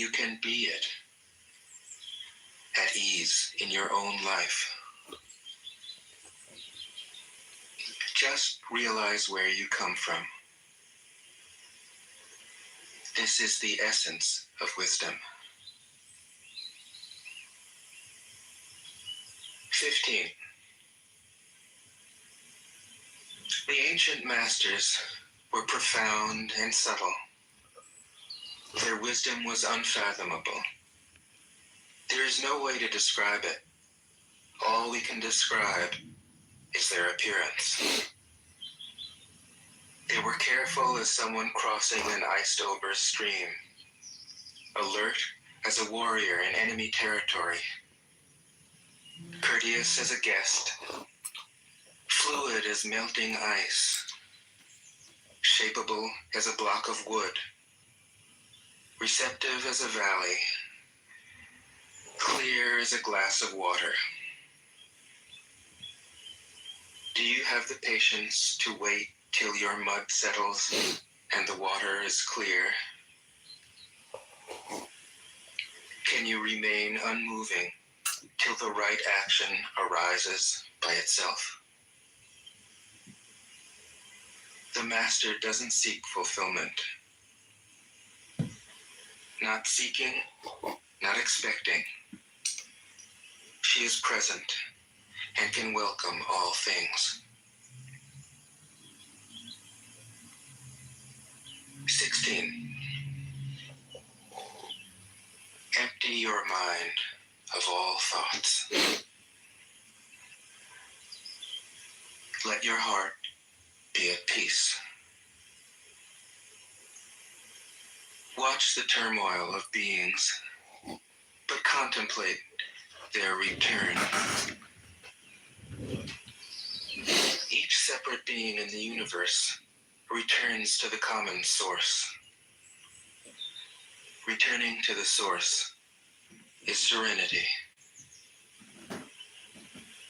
you can be it, at ease in your own life. Just realize where you come from. This is the essence of wisdom. 15. The ancient masters were profound and subtle. Their wisdom was unfathomable. There is no way to describe it. All we can describe is their appearance. They were careful as someone crossing an iced-over stream, alert as a warrior in enemy territory, courteous as a guest, fluid as melting ice, shapeable as a block of wood, receptive as a valley, clear as a glass of water. Do you have the patience to wait till your mud settles and the water is clear? Can you remain unmoving till the right action arises by itself? The master doesn't seek fulfillment. Not seeking, not expecting. She is present and can welcome all things. 16. Empty your mind of all thoughts. Let your heart be at peace. Watch the turmoil of beings, but contemplate their return. Each separate being in the universe returns to the common source. Returning to the source is serenity.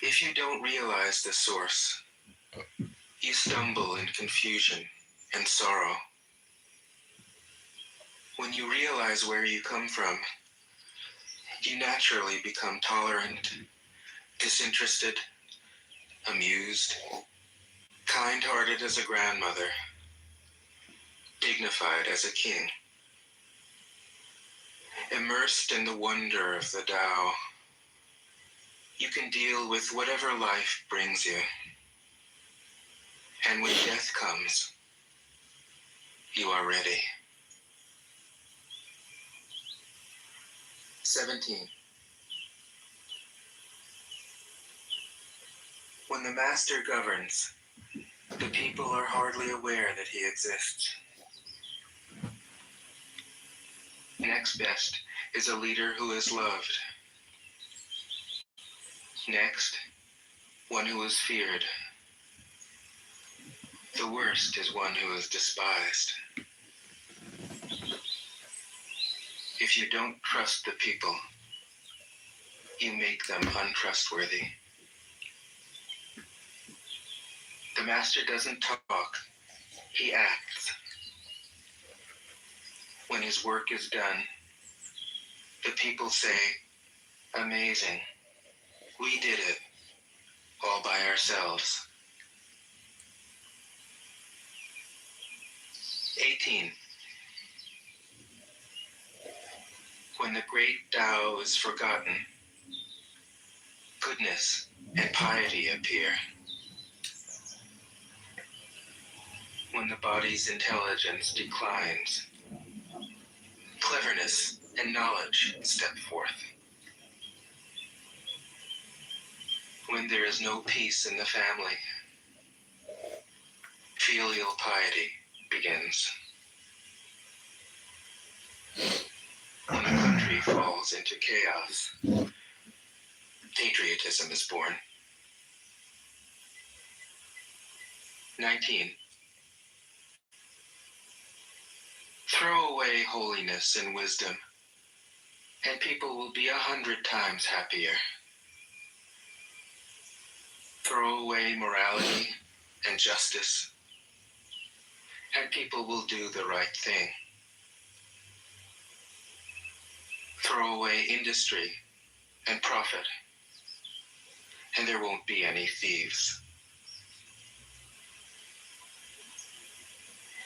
If you don't realize the source, you stumble in confusion and sorrow. When you realize where you come from, you naturally become tolerant, disinterested, amused, kind-hearted as a grandmother, dignified as a king. Immersed in the wonder of the Tao, you can deal with whatever life brings you. And when death comes, you are ready. 17. When the master governs, the people are hardly aware that he exists. Next best is a leader who is loved. Next, one who is feared. The worst is one who is despised. If you don't trust the people, you make them untrustworthy. The master doesn't talk, he acts. When his work is done, the people say, "Amazing, we did it, all by ourselves." 18. When the great Tao is forgotten, goodness and piety appear. When the body's intelligence declines, cleverness and knowledge step forth. When there is no peace in the family, filial piety begins. When a country falls into chaos, patriotism is born. 19. Throw away holiness and wisdom, and people will be 100 times happier. Throw away morality and justice, and people will do the right thing. Throw away industry and profit, and there won't be any thieves.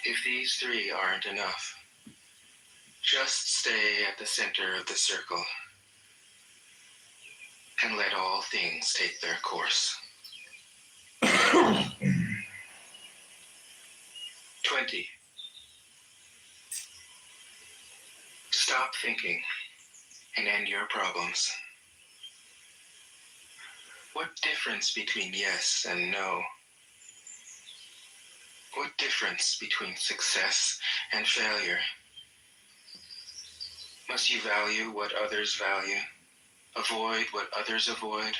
If these three aren't enough, just stay at the center of the circle and let all things take their course. 20. Stop thinking and end your problems. What difference between yes and no? What difference between success and failure? Must you value what others value? Avoid what others avoid?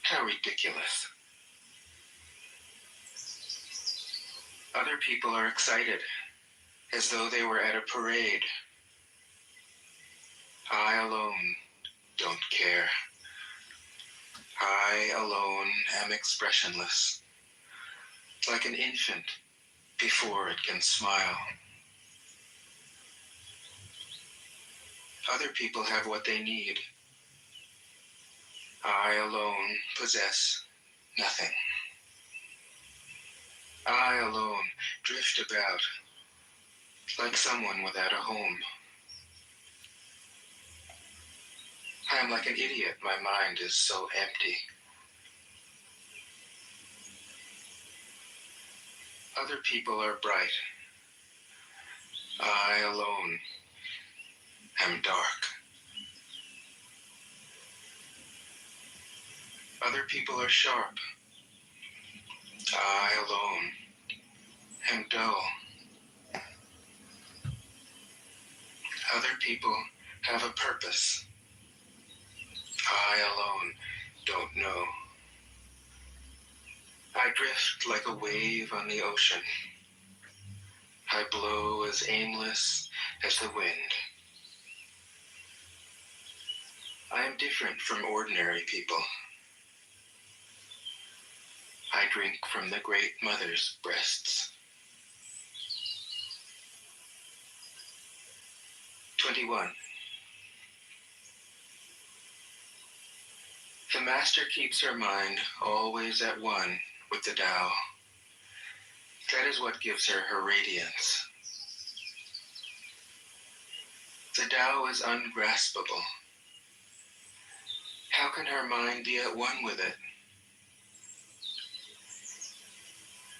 How ridiculous. Other people are excited, as though they were at a parade. I alone don't care. I alone am expressionless, like an infant before it can smile. Other people have what they need. I alone possess nothing. I alone drift about, like someone without a home. I am like an idiot. My mind is so empty. Other people are bright. I alone am dark. Other people are sharp. I alone am dull. Other people have a purpose. I alone don't know. I drift like a wave on the ocean. I blow as aimless as the wind. I am different from ordinary people. I drink from the great mother's breasts. 21. The master keeps her mind always at one with the Tao. That is what gives her her radiance. The Tao is ungraspable. How can her mind be at one with it?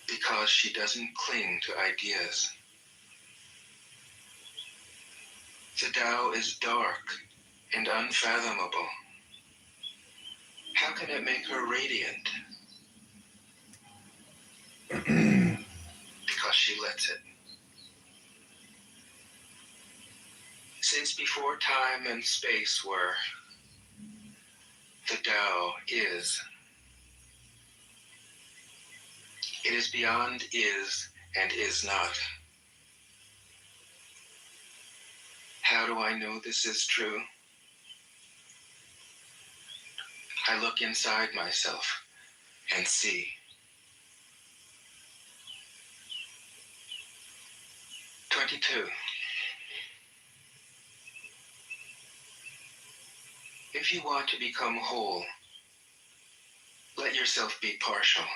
Because she doesn't cling to ideas. The Tao is dark and unfathomable. How can it make her radiant? Because she lets it. Since before time and space were, the Tao is. It is beyond is and is not. How do I know this is true? I look inside myself and see. "22. If you want to become whole, let yourself be partial.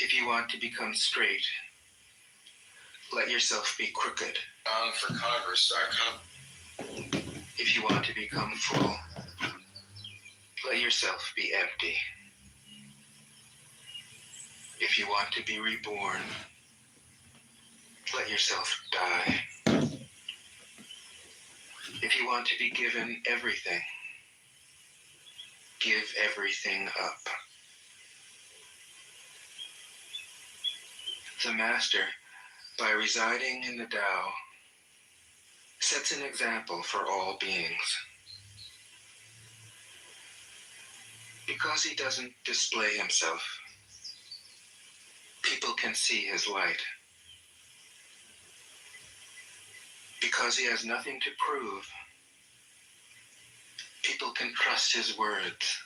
If you want to become straight, let yourself be crooked. For Congress.com. If you want to become full, let yourself be empty. If you want to be reborn, let yourself die. If you want to be given everything, give everything up." The Master, by residing in the Tao, sets an example for all beings. Because he doesn't display himself, people can see his light. Because he has nothing to prove, people can trust his words.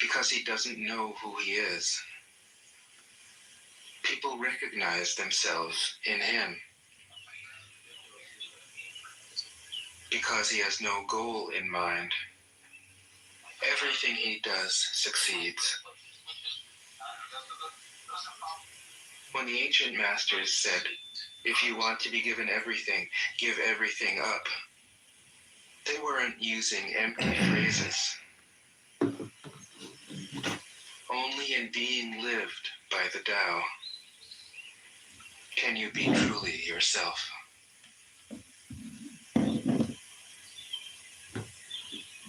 Because he doesn't know who he is, people recognize themselves in him because he has no goal in mind. Everything he does succeeds. When the ancient masters said, if you want to be given everything, give everything up, they weren't using empty phrases. Only in being lived by the Tao can you be truly yourself.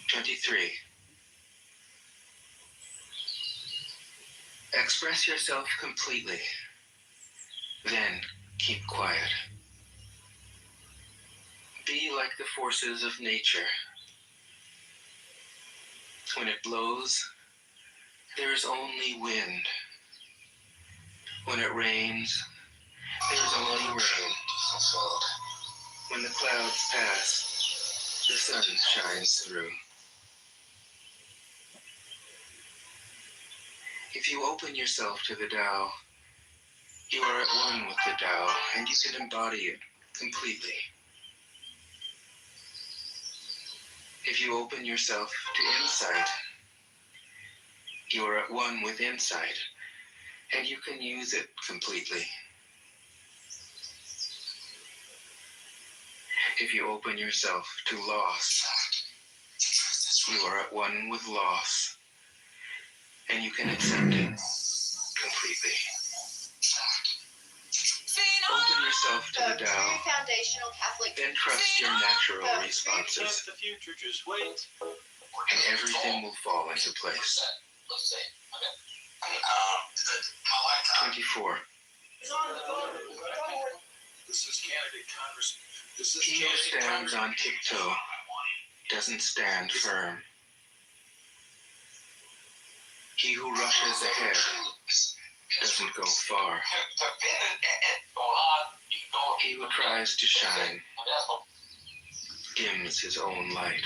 23. Express yourself completely, then keep quiet. Be like the forces of nature. When it blows, there is only wind. When it rains, there is only rain. When the clouds pass, the sun shines through. If you open yourself to the Tao, you are at one with the Tao, and you can embody it completely. If you open yourself to insight, you are at one with insight, and you can use it completely. If you open yourself to loss, you are at one with loss, and you can accept it completely. Open yourself to the Tao, then trust your natural responses, and everything will fall into place. 24. This is candidate Congressman. He who stands on tiptoe doesn't stand firm. He who rushes ahead doesn't go far. He who tries to shine dims his own light.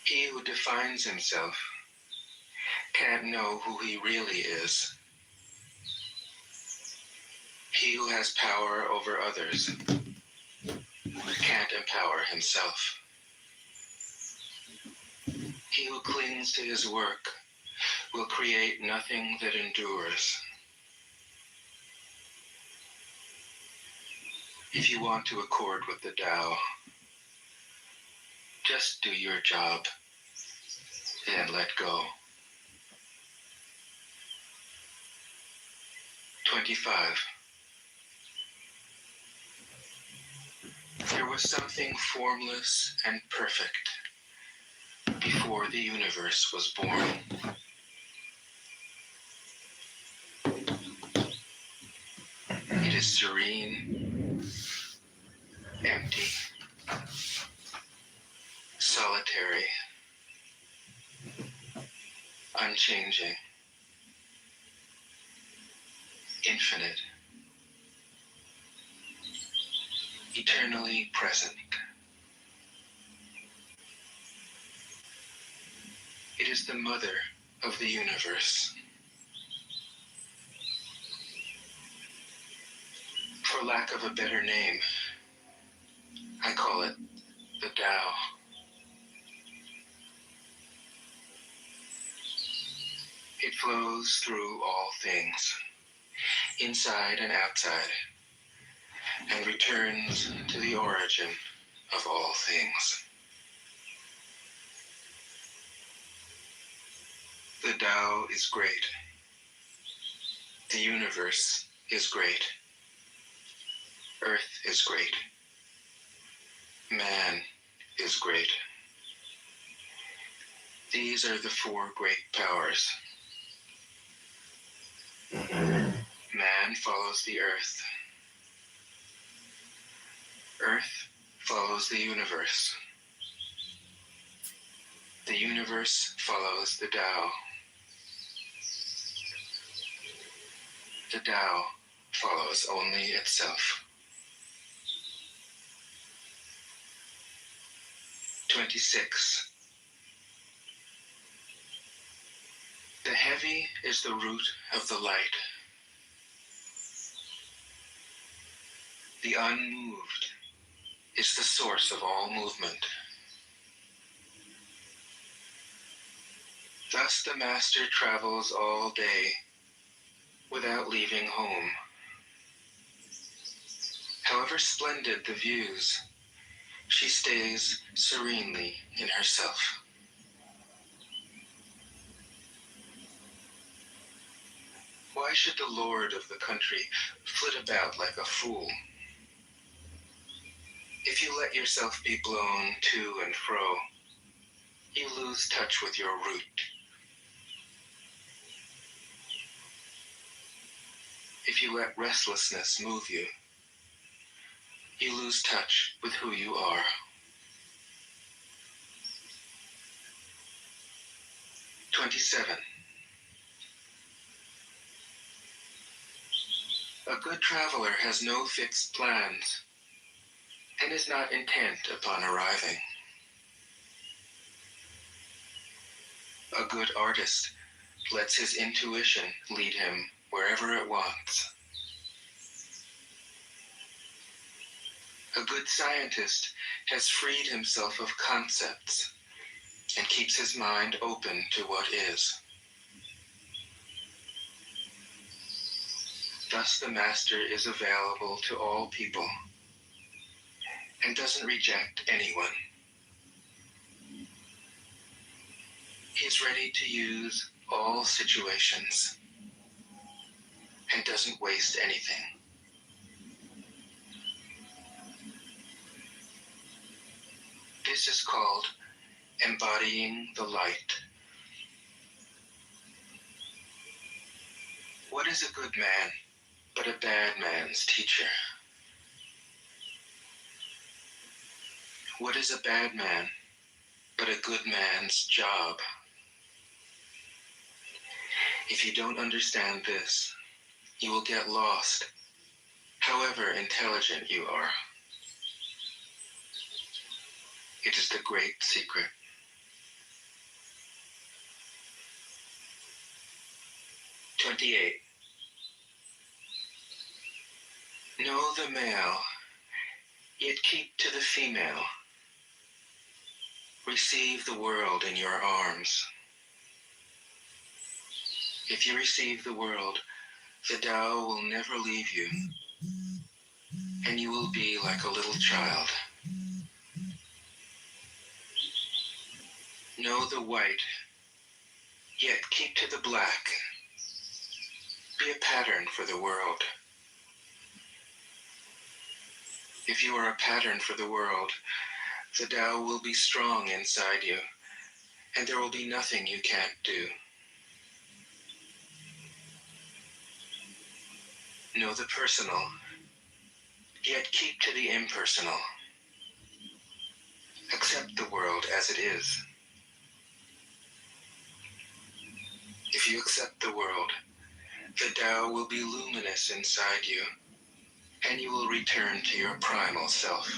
He who defines himself can't know who he really is. He who has power over others can't empower himself. He who clings to his work will create nothing that endures. If you want to accord with the Tao, just do your job, then let go. 25. There was something formless and perfect before the universe was born. It is serene, empty, solitary, unchanging, infinite, eternally present. It is the mother of the universe. For lack of a better name, I call it the Tao. It flows through all things, inside and outside, and returns to the origin of all things. The Tao is great. The universe is great. Earth is great. Man is great. These are the four great powers. Man follows the earth. Earth follows the universe. The universe follows the Tao. The Tao follows only itself. 26. The heavy is the root of the light. The unmoved is the source of all movement. Thus the master travels all day without leaving home. However splendid the views, she stays serenely in herself. Why should the lord of the country flit about like a fool? If you let yourself be blown to and fro, you lose touch with your root. If you let restlessness move you, you lose touch with who you are. "27. A good traveler has no fixed plans and is not intent upon arriving. A good artist lets his intuition lead him wherever it wants. A good scientist has freed himself of concepts and keeps his mind open to what is. Thus the master is available to all people and doesn't reject anyone. He's ready to use all situations and doesn't waste anything. This is called embodying the light. What is a good man but a bad man's teacher? What is a bad man but a good man's job? If you don't understand this, you will get lost, however intelligent you are. It is the great secret. 28. Know the male, yet keep to the female. Receive the world in your arms. If you receive the world, the Tao will never leave you, and you will be like a little child. Know the white, yet keep to the black. Be a pattern for the world. If you are a pattern for the world, the Tao will be strong inside you, and there will be nothing you can't do. Know the personal, yet keep to the impersonal. Accept the world as it is. If you accept the world, the Tao will be luminous inside you, and you will return to your primal self.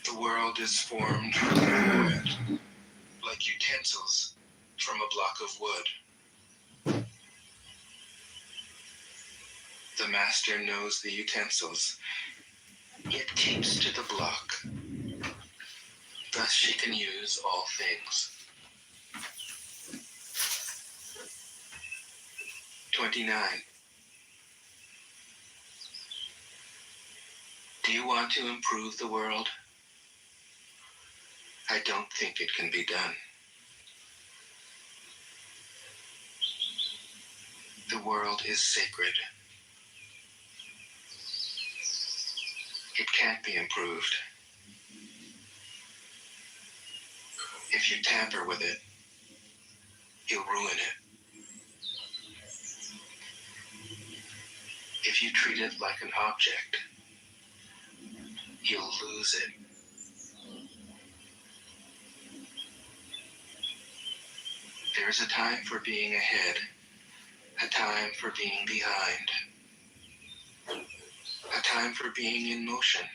The world is formed from the void, like utensils from a block of wood. The master knows the utensils, yet keeps to the block. Thus she can use all things. 29. Do you want to improve the world? I don't think it can be done. The world is sacred. It can't be improved. If you tamper with it, you'll ruin it. If you treat it like an object, you'll lose it. There's a time for being ahead, a time for being behind, a time for being in motion,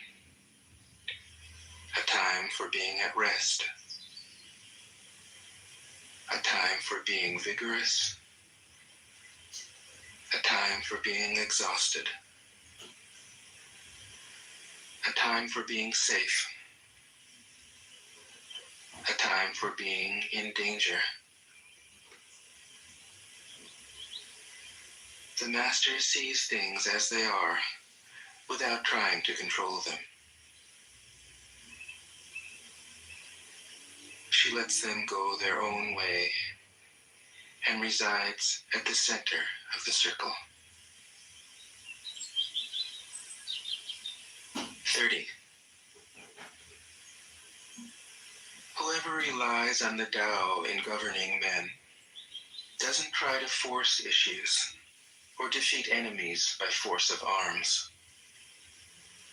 a time for being at rest, a time for being vigorous, A time for being exhausted. A time for being safe. A time for being in danger. The Master sees things as they are without trying to control them. She lets them go their own way and resides at the center of the circle. 30. Whoever relies on the Tao in governing men doesn't try to force issues or defeat enemies by force of arms.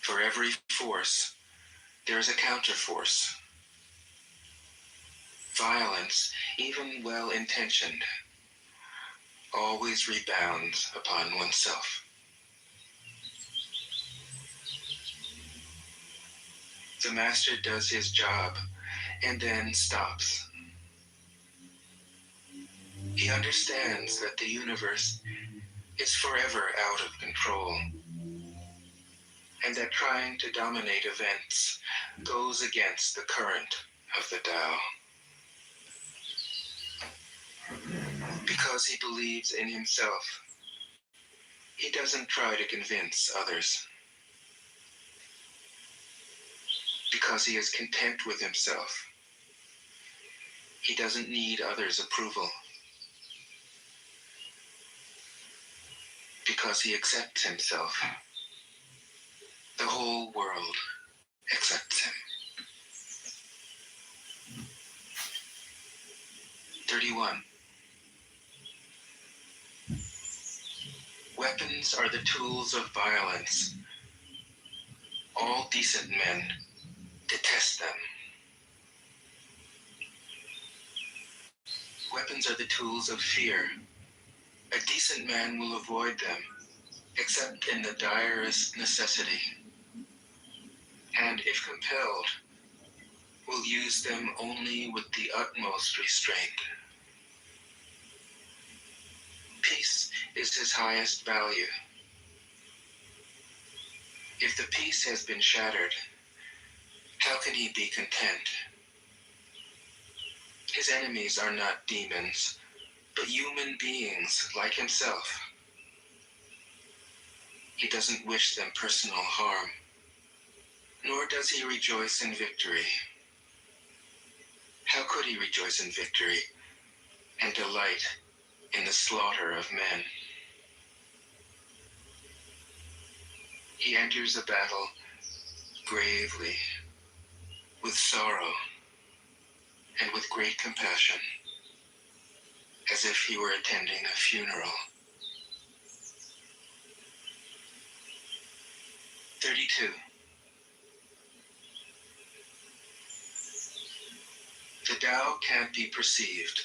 For every force, there is a counterforce. Violence, even well-intentioned, always rebounds upon oneself. The Master does his job and then stops. He understands that the universe is forever out of control, and that trying to dominate events goes against the current of the Tao. Because he believes in himself, he doesn't try to convince others. Because he is content with himself, he doesn't need others' approval. Because he accepts himself, the whole world accepts him. 31. Weapons are the tools of violence. All decent men detest them. Weapons are the tools of fear. A decent man will avoid them, except in the direst necessity, and if compelled, will use them only with the utmost restraint. Peace is his highest value. If the peace has been shattered, how can he be content? His enemies are not demons, but human beings like himself. He doesn't wish them personal harm, nor does he rejoice in victory. How could he rejoice in victory and delight in the slaughter of men? He enters a battle gravely, with sorrow, and with great compassion, as if he were attending a funeral. 32. The Tao can't be perceived.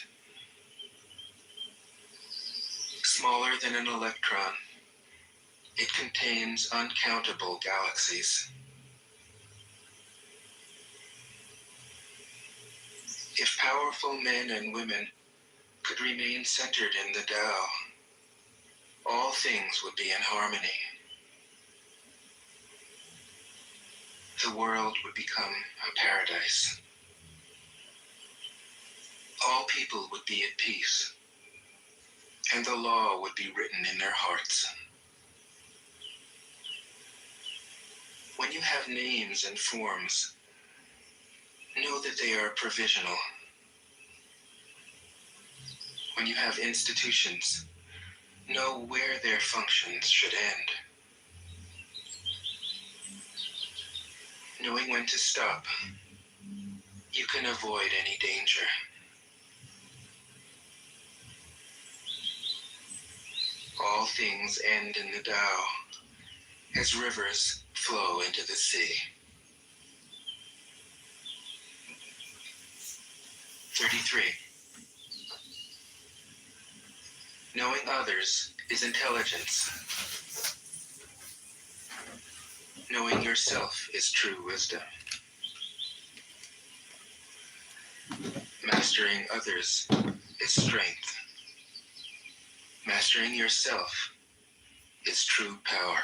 Smaller than an electron, it contains uncountable galaxies. If powerful men and women could remain centered in the Tao, all things would be in harmony. The world would become a paradise. All people would be at peace, and the law would be written in their hearts. When you have names and forms, know that they are provisional. When you have institutions, know where their functions should end. Knowing when to stop, you can avoid any danger. All things end in the Tao, as rivers flow into the sea. 33. Knowing others is intelligence. Knowing yourself is true wisdom. Mastering others is strength. Mastering yourself is true power.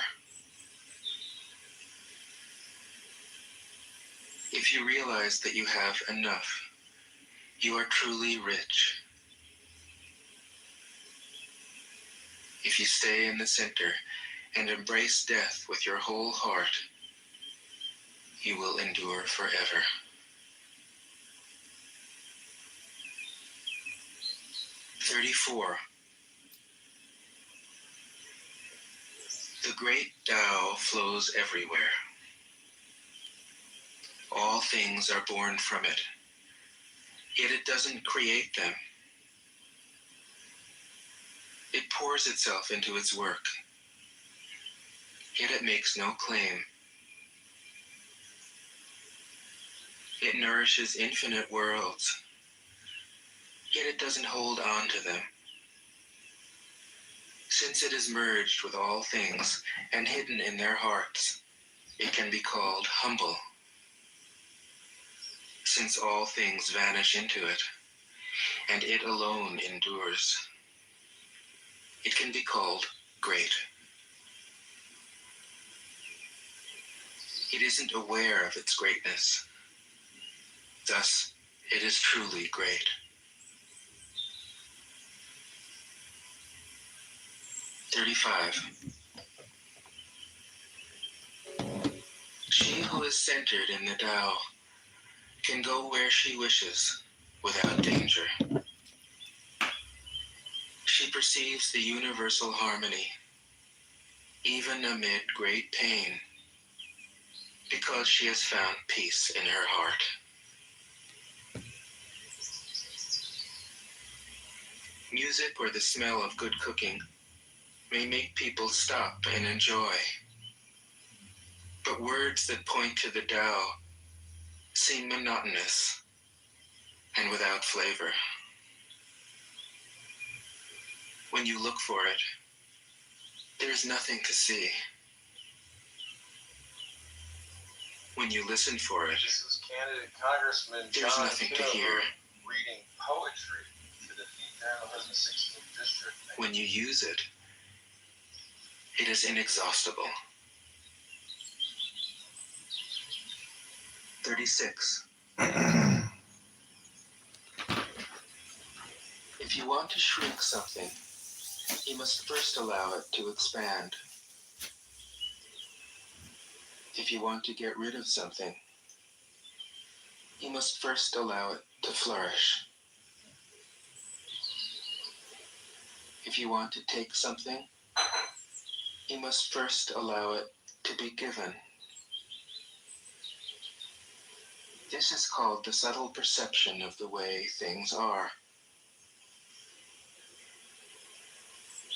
If you realize that you have enough, you are truly rich. If you stay in the center and embrace death with your whole heart, you will endure forever. "34. The great Tao flows everywhere. All things are born from it, yet it doesn't create them. It pours itself into its work, yet it makes no claim. It nourishes infinite worlds, yet it doesn't hold on to them. Since it is merged with all things and hidden in their hearts, it can be called humble. Since all things vanish into it, and it alone endures, it can be called great. It isn't aware of its greatness. Thus, it is truly great. 35. She who is centered in the Tao can go where she wishes without danger. She perceives the universal harmony, even amid great pain, because she has found peace in her heart. Music or the smell of good cooking may make people stop and enjoy, but words that point to the Tao seem monotonous and without flavor. When you look for it, there's nothing to see. When you listen for it, This is candidate Congressman there's nothing to hear. reading poetry to defeat the 16th district. When you use it, it is inexhaustible. 36. If you want to shrink something, you must first allow it to expand. If you want to get rid of something, you must first allow it to flourish. If you want to take something, you must first allow it to be given. This is called the subtle perception of the way things are.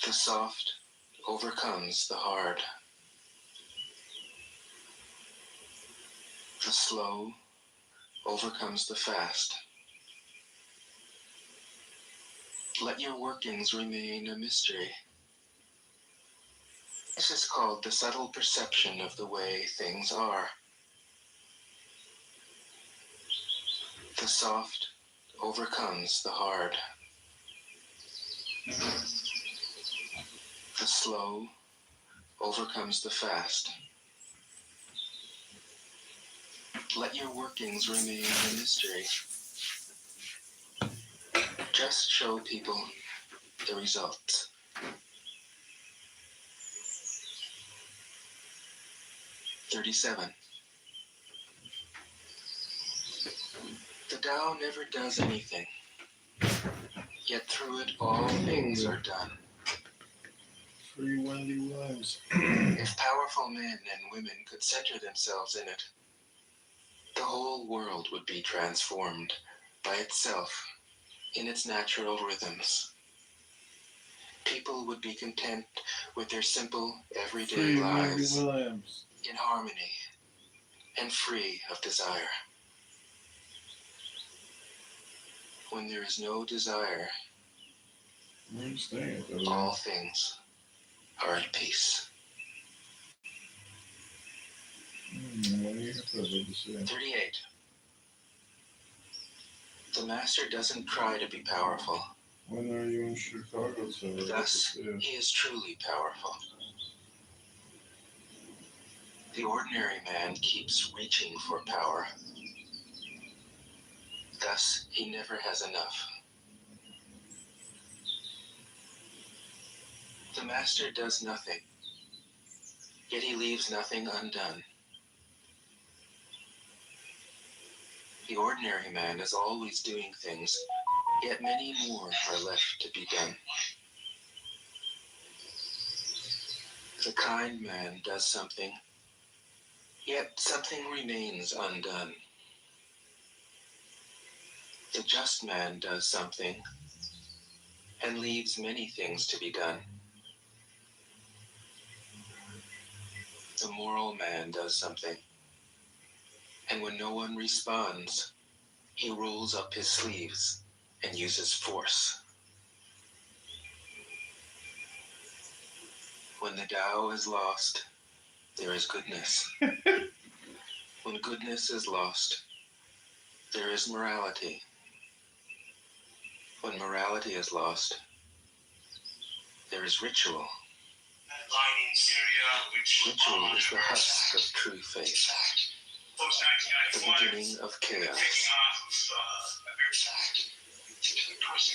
The soft overcomes the hard. The slow overcomes the fast. Let your workings remain a mystery. This is called the subtle perception of the way things are. The soft overcomes the hard. The slow overcomes the fast. Let your workings remain a mystery. Just show people the results. "37. The Tao never does anything, yet through it all things are done. Free Wendy Williams. If powerful men and women could center themselves in it, the whole world would be transformed by itself in its natural rhythms. People would be content with their simple, everyday Free Wendy lives Williams. in harmony and free of desire. When there is no desire, I understand. Though. all things are at peace. What do you have to say? 38. The master doesn't try to be powerful. When are you in Chicago? Thus, he is truly powerful. The ordinary man keeps reaching for power. Thus, he never has enough. The master does nothing, yet he leaves nothing undone. The ordinary man is always doing things, yet many more are left to be done. The kind man does something, yet something remains undone. The just man does something, and leaves many things to be done. The moral man does something, and when no one responds, he rolls up his sleeves and uses force. When the Tao is lost, there is goodness. When goodness is lost, there is morality. When morality is lost, there is ritual. Ritual is the husk of true faith, the beginning of chaos.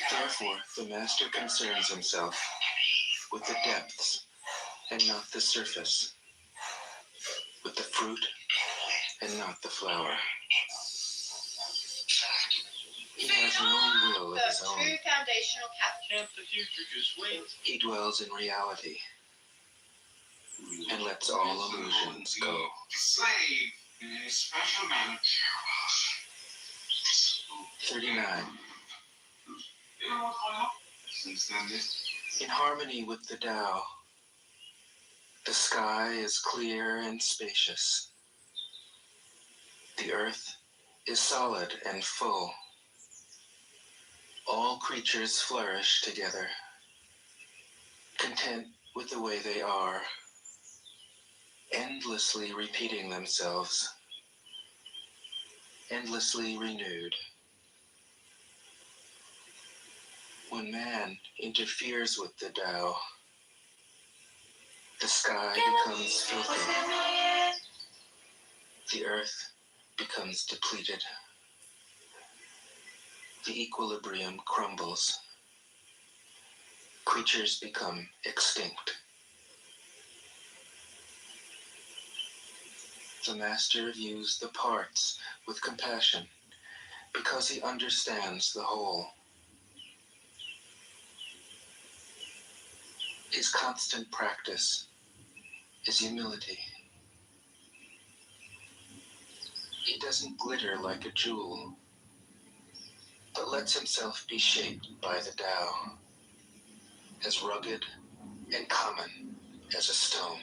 Therefore, the master concerns himself with the depths and not the surface, with the fruit and not the flower. He has no will of his own. True foundational capital. Can't the future just wait? He dwells in reality and lets all illusions go. Slave in a special manner. 39. In harmony with the Tao, the sky is clear and spacious. The earth is solid and full. All creatures flourish together, content with the way they are, endlessly repeating themselves, endlessly renewed. When man interferes with the Tao, the sky becomes filthy. The earth becomes depleted. The equilibrium crumbles. Creatures become extinct. The master views the parts with compassion because he understands the whole. His constant practice is humility. He doesn't glitter like a jewel, but lets himself be shaped by the Tao, as rugged and common as a stone.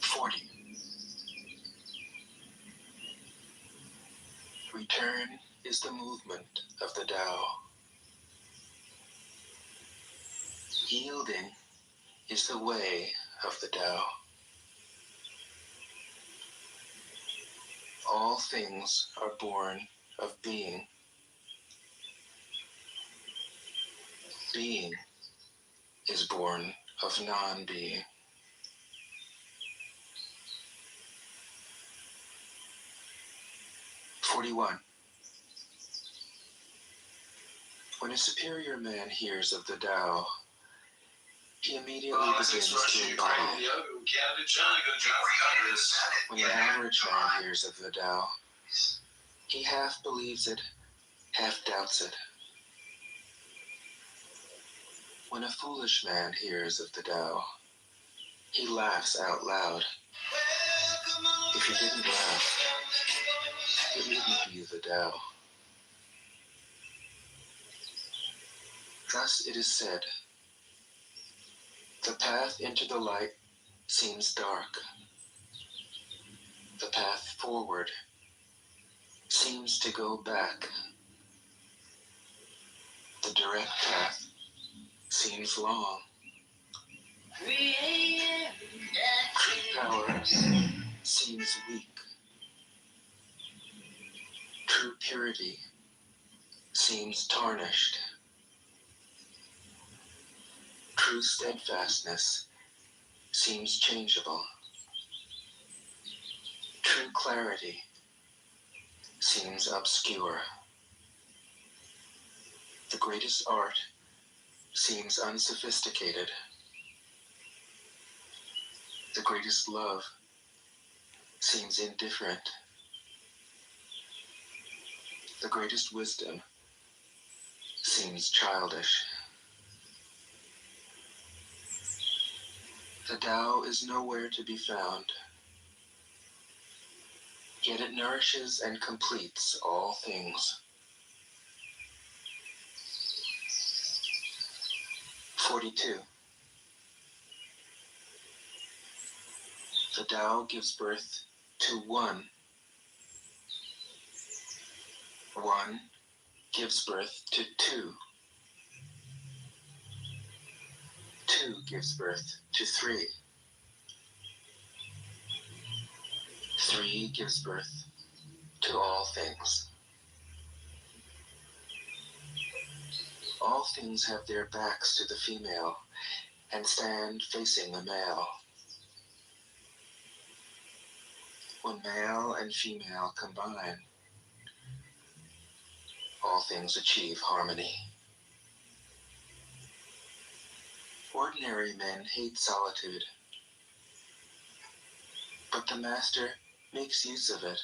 40. Return is the movement of the Tao. Yielding is the way of the Tao. All things are born of being. Being is born of non-being. 41. When a superior man hears of the Tao, he immediately begins to embody it. When an average man hears of the Tao, he half believes it, half doubts it. When a foolish man hears of the Tao, he laughs out loud. If he didn't laugh, it wouldn't be the Tao. Thus it is said, the path into the light seems dark. The path forward seems to go back. The direct path seems long. True power seems weak. True purity seems tarnished. True steadfastness seems changeable. True clarity seems obscure. The greatest art seems unsophisticated. The greatest love seems indifferent. The greatest wisdom seems childish. The Tao is nowhere to be found, yet it nourishes and completes all things. 42. The Tao gives birth to one. One gives birth to two. Two gives birth to three. Three gives birth to all things. All things have their backs to the female and stand facing the male. When male and female combine, all things achieve harmony. Ordinary men hate solitude, but the Master makes use of it,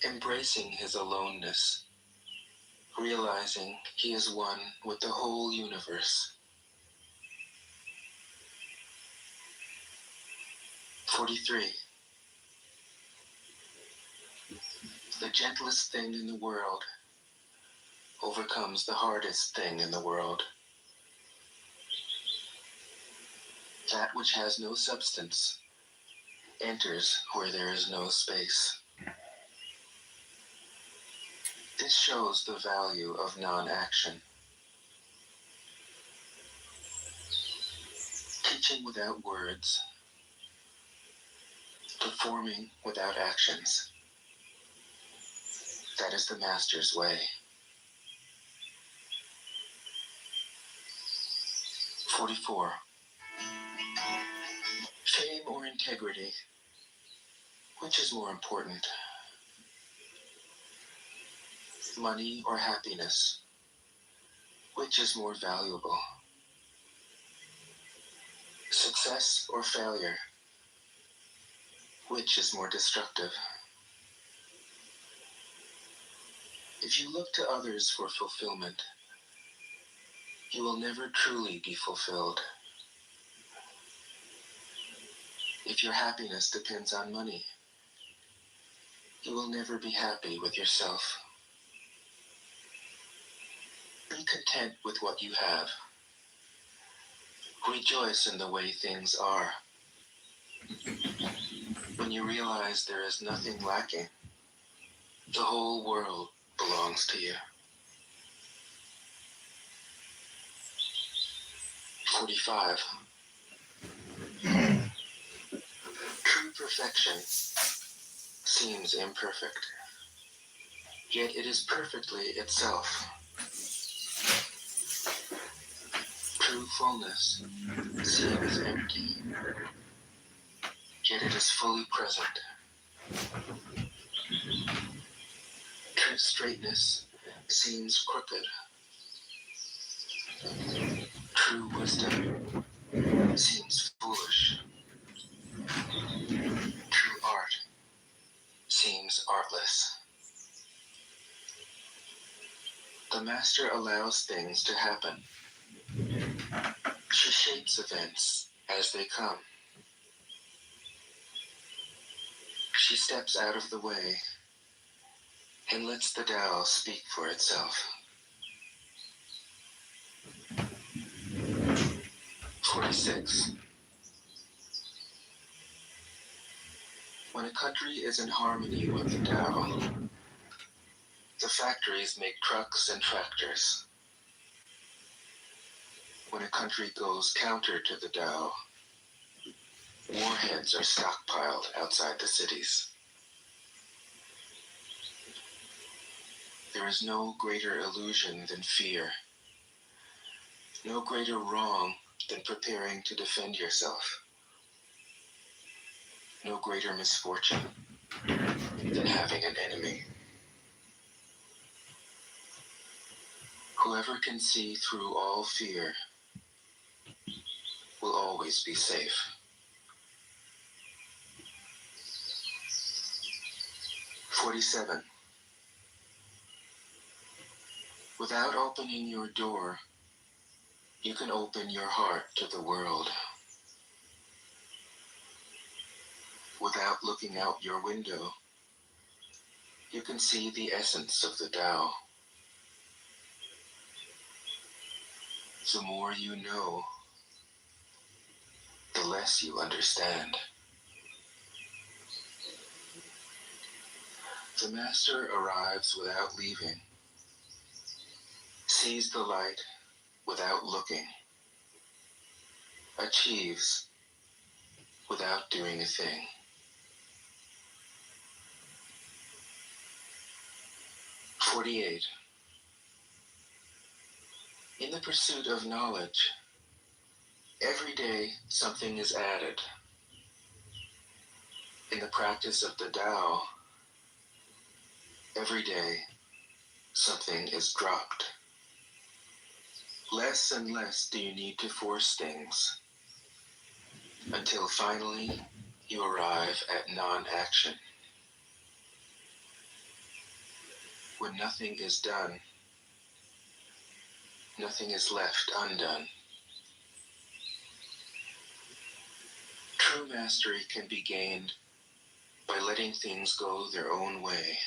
embracing his aloneness, realizing he is one with the whole universe. 43. The gentlest thing in the world overcomes the hardest thing in the world. That which has no substance enters where there is no space. This shows the value of non-action. Teaching without words, performing without actions. That is the Master's way. 44. Fame or integrity? Which is more important? Money or happiness? Which is more valuable? Success or failure? Which is more destructive? If you look to others for fulfillment, you will never truly be fulfilled. If your happiness depends on money, you will never be happy with yourself. Be content with what you have. Rejoice in the way things are. When you realize there is nothing lacking, the whole world belongs to you. 45. True perfection seems imperfect, yet it is perfectly itself. True fullness seems empty, yet it is fully present. True straightness seems crooked. True wisdom seems foolish. True art seems artless. The Master allows things to happen. She shapes events as they come. She steps out of the way and lets the Tao speak for itself. 46. When a country is in harmony with the Tao, the factories make trucks and tractors. When a country goes counter to the Tao, warheads are stockpiled outside the cities. There is no greater illusion than fear, no greater wrong than preparing to defend yourself. No greater misfortune than having an enemy. Whoever can see through all fear will always be safe. "47. Without opening your door, you can open your heart to the world. Without looking out your window, you can see the essence of the Tao. The more you know, the less you understand." The master arrives without leaving, sees the light without looking, achieves without doing a thing. 48. In the pursuit of knowledge, every day something is added. In the practice of the Tao, every day something is dropped. Less and less do you need to force things, until finally you arrive at non-action. When nothing is done, nothing is left undone. True mastery can be gained by letting things go their own way.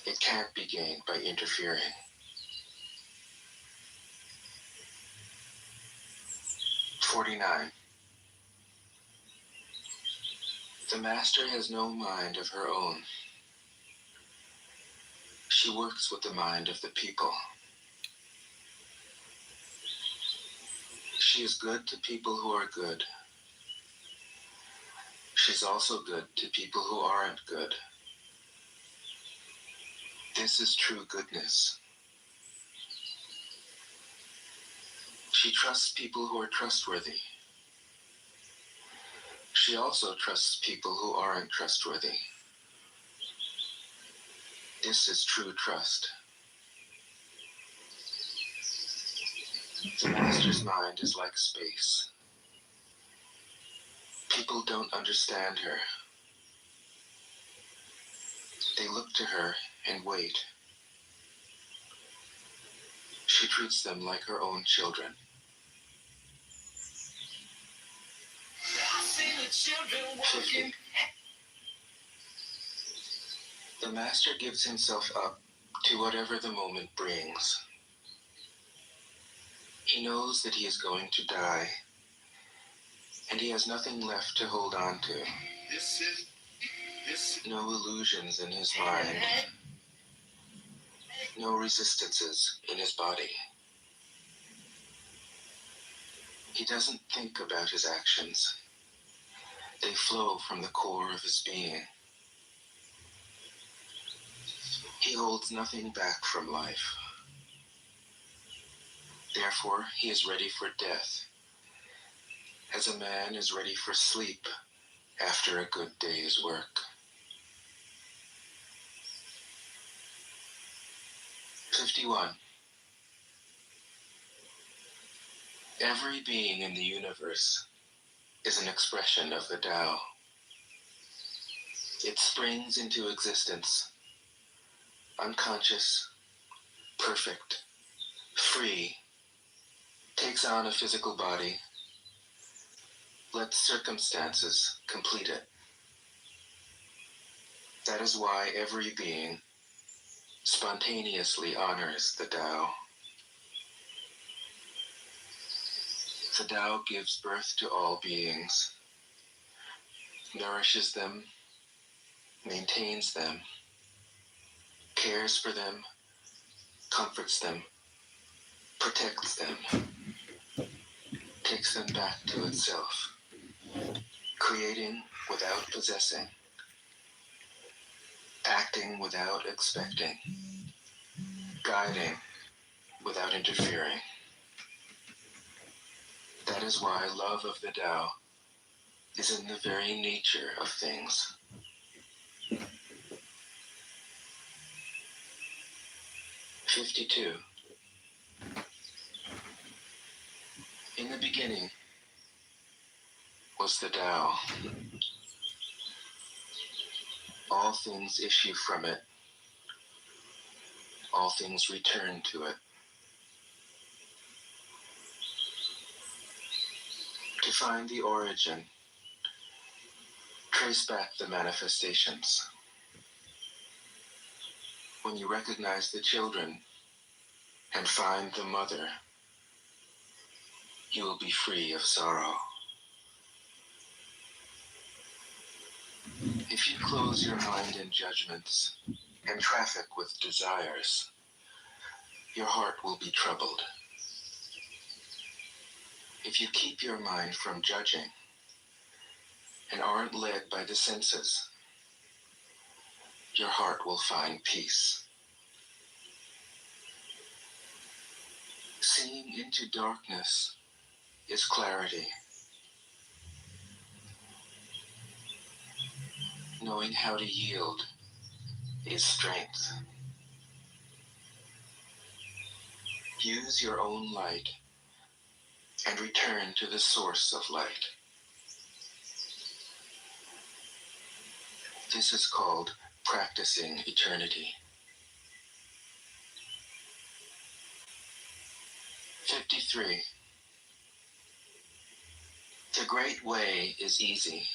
It can't be gained by interfering. 49. The master has no mind of her own. She works with the mind of the people. She is good to people who are good. She's also good to people who aren't good. This is true goodness. She trusts people who are trustworthy. She also trusts people who aren't trustworthy. This is true trust. The master's mind is like space. People don't understand her. They look to her and wait. She treats them like her own children. 50. The master gives himself up to whatever the moment brings. He knows that he is going to die, and he has nothing left to hold on to. No illusions in his mind. No resistances in his body. He doesn't think about his actions. They flow from the core of his being. He holds nothing back from life. Therefore, he is ready for death, as a man is ready for sleep after a good day's work. 51. Every being in the universe is an expression of the Tao. It springs into existence, unconscious, perfect, free, takes on a physical body, lets circumstances complete it. That is why every being spontaneously honors the Tao. The Tao gives birth to all beings, nourishes them, maintains them, cares for them, comforts them, protects them, takes them back to itself, creating without possessing, acting without expecting, guiding without interfering. That is why love of the Tao is in the very nature of things. "52. In the beginning was the Tao. All things issue from it. All things return to it. To find the origin, trace back the manifestations. When you recognize the children and find the mother, you will be free of sorrow. If you close your mind in judgments and traffic with desires, your heart will be troubled. If you keep your mind from judging and aren't led by the senses, your heart will find peace. Seeing into darkness is clarity. Knowing how to yield is strength. Use your own light and return to the source of light. This is called practicing eternity. 53. The great way is easy,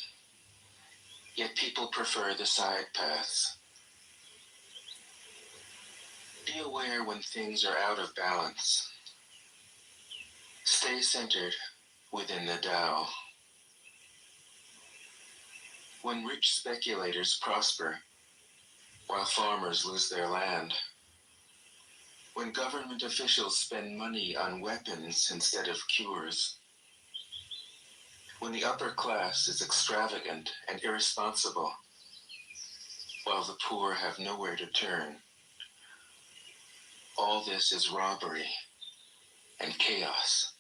yet people prefer the side paths. Be aware when things are out of balance. Stay centered within the Tao. When rich speculators prosper, while farmers lose their land, when government officials spend money on weapons instead of cures, when the upper class is extravagant and irresponsible, while the poor have nowhere to turn, all this is robbery and chaos.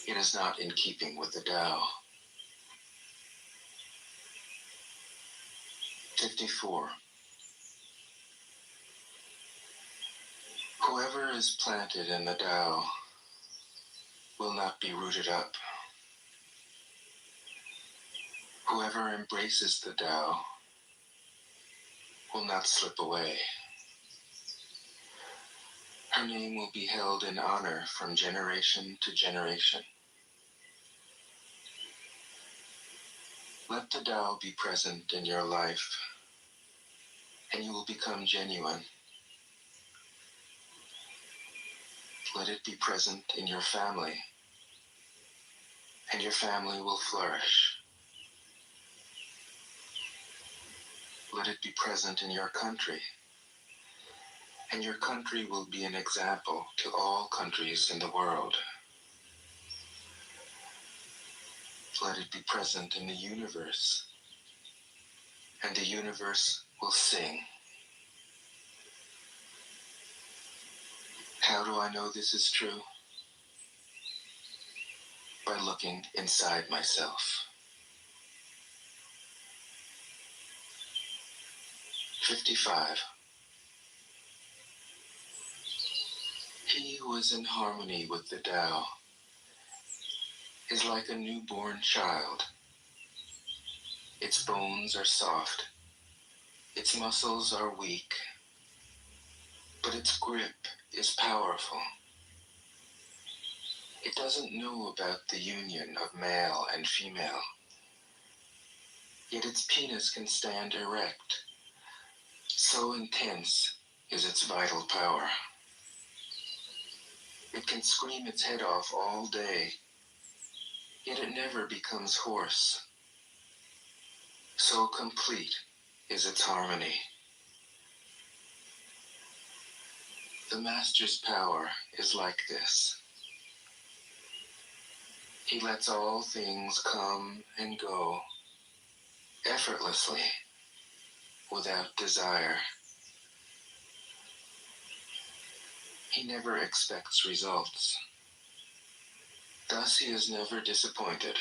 It is not in keeping with the Tao. 54. Whoever is planted in the Tao will not be rooted up. Whoever embraces the Tao will not slip away. Her name will be held in honor from generation to generation. Let the Tao be present in your life, and you will become genuine. Let it be present in your family, and your family will flourish. Let it be present in your country, and your country will be an example to all countries in the world. Let it be present in the universe, and the universe will sing. How do I know this is true? By looking inside myself. 55. He who is in harmony with the Tao is like a newborn child. Its bones are soft, its muscles are weak, but its grip is powerful. It doesn't know about the union of male and female, yet its penis can stand erect. So intense is its vital power. It can scream its head off all day, yet it never becomes hoarse. So complete is its harmony. The Master's power is like this. He lets all things come and go effortlessly, without desire. He never expects results. Thus he is never disappointed.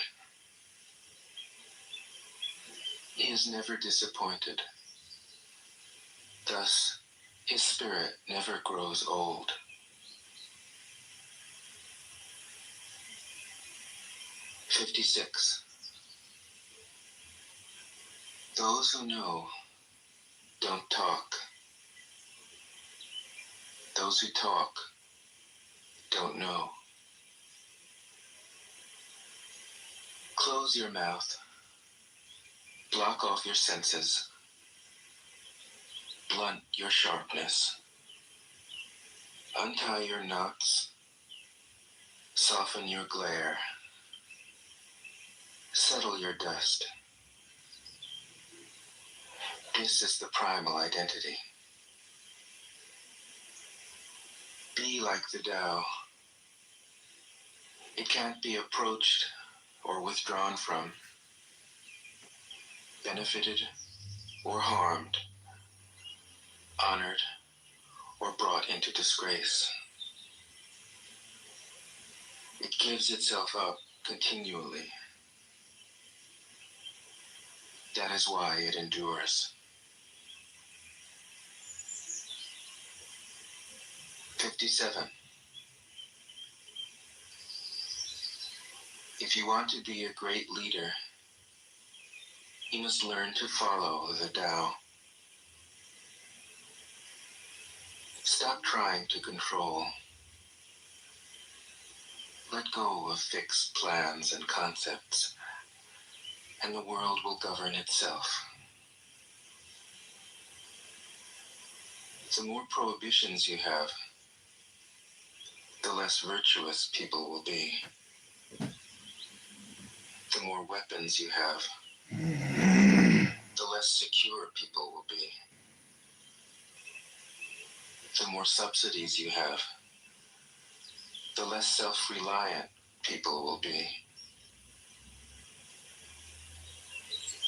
He is never disappointed. Thus his spirit never grows old. '56. Those who know don't talk. Those who talk don't know. Close your mouth. Block off your senses. Blunt your sharpness. Untie your knots. Soften your glare. Settle your dust. This is the primal identity. Be like the Tao. It can't be approached or withdrawn from, benefited or harmed, honored or brought into disgrace. It gives itself up continually. That is why it endures. 57. If you want to be a great leader, you must learn to follow the Tao. Stop trying to control. Let go of fixed plans and concepts, and the world will govern itself. The more prohibitions you have, the less virtuous people will be. The more weapons you have, the less secure people will be. The more subsidies you have, the less self-reliant people will be.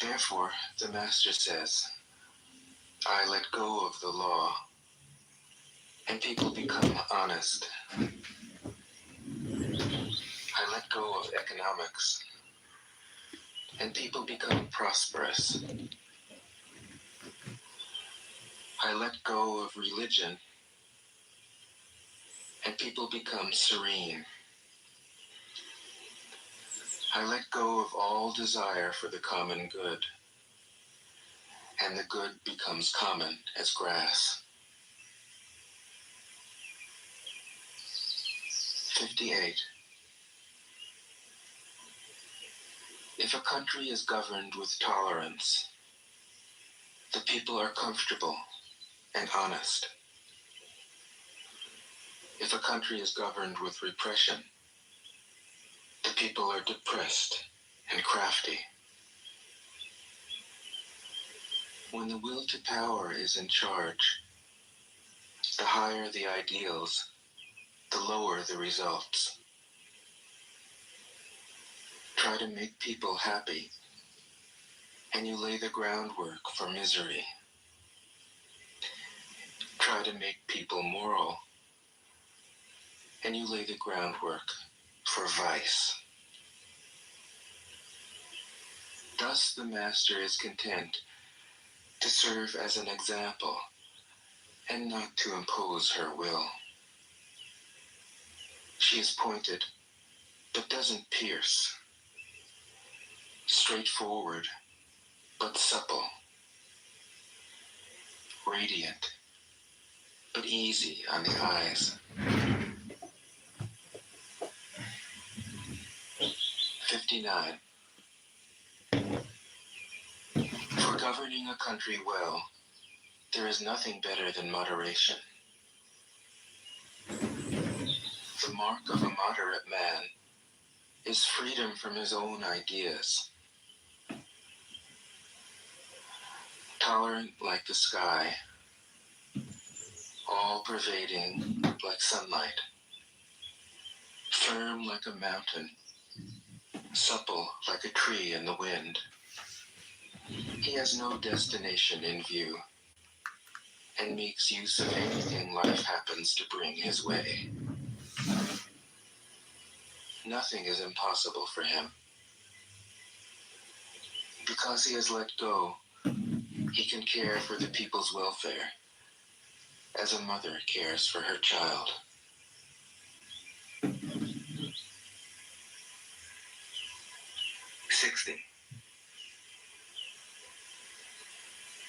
Therefore, the Master says, I let go of the law, and people become honest. I let go of economics, and people become prosperous. I let go of religion, and people become serene. I let go of all desire for the common good, and the good becomes common as grass. 58. If a country is governed with tolerance, the people are comfortable and honest. If a country is governed with repression, the people are depressed and crafty. When the will to power is in charge, the higher the ideals, the lower the results. Try to make people happy, and you lay the groundwork for misery. Try to make people moral, and you lay the groundwork for vice. Thus the Master is content to serve as an example and not to impose her will. She is pointed, but doesn't pierce. Straightforward, but supple. Radiant, but easy on the eyes. 59. For governing a country well, there is nothing better than moderation. The mark of a moderate man is freedom from his own ideas. Tolerant like the sky, all-pervading like sunlight, firm like a mountain, supple like a tree in the wind. He has no destination in view, and makes use of anything life happens to bring his way. nothing is impossible for him. Because he has let go, he can care for the people's welfare, as a mother cares for her child. '60.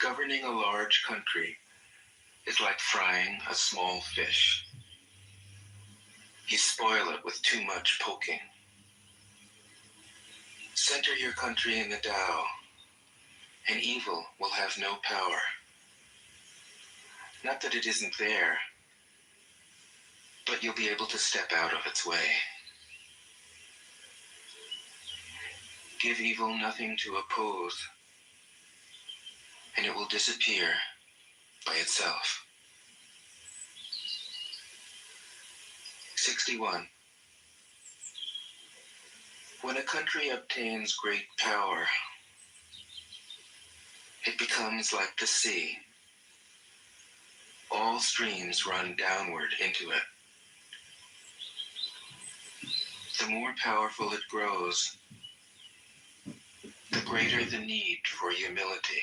Governing a large country is like frying a small fish. You spoil it with too much poking. Center your country in the Tao, and evil will have no power. Not that it isn't there, but you'll be able to step out of its way. Give evil nothing to oppose, and it will disappear by itself. 61. When a country obtains great power, it becomes like the sea. All streams run downward into it. The more powerful it grows, the greater the need for humility.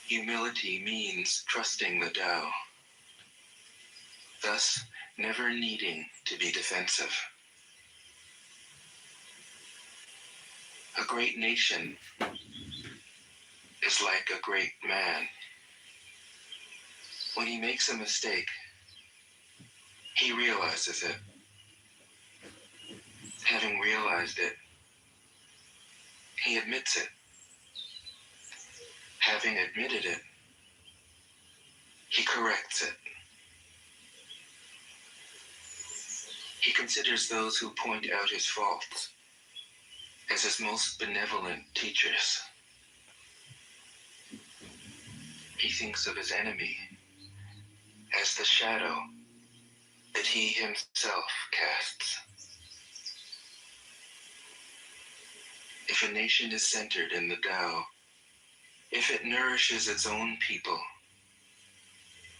Humility means trusting the Tao, thus never needing to be defensive. A great nation is like a great man. When he makes a mistake, he realizes it. Having realized it, he admits it. Having admitted it, he corrects it. He considers those who point out his faults as his most benevolent teachers. He thinks of his enemy as the shadow that he himself casts. If a nation is centered in the Tao, if it nourishes its own people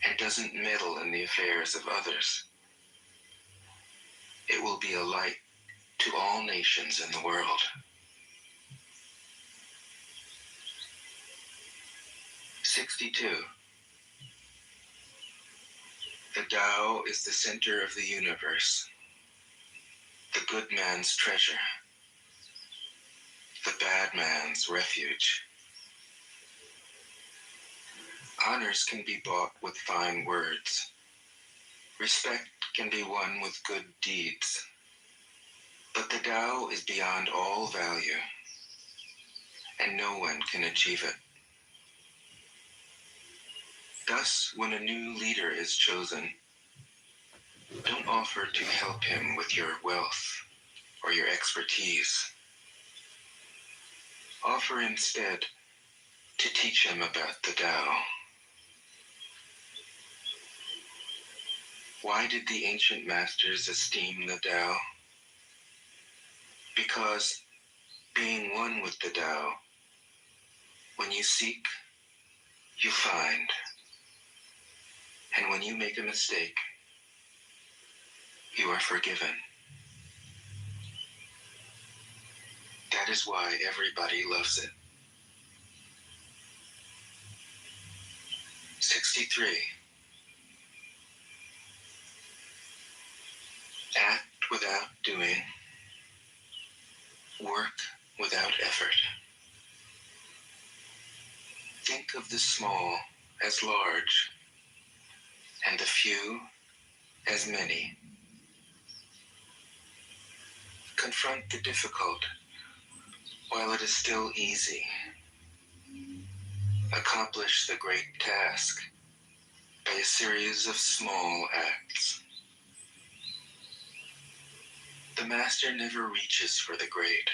and doesn't meddle in the affairs of others, it will be a light to all nations in the world. 62. The Tao is the center of the universe, the good man's treasure, the bad man's refuge. Honors can be bought with fine words. Respect can be won with good deeds. But the Tao is beyond all value, and no one can achieve it. Thus, when a new leader is chosen, don't offer to help him with your wealth or your expertise. Offer instead to teach him about the Tao. Why did the ancient masters esteem the Tao? Because being one with the Tao, when you seek, you find. And when you make a mistake, you are forgiven. That is why everybody loves it. 63. Act without doing. Work without effort. Think of the small as large, and the few as many. Confront the difficult while it is still easy. Accomplish the great task by a series of small acts. The master never reaches for the great.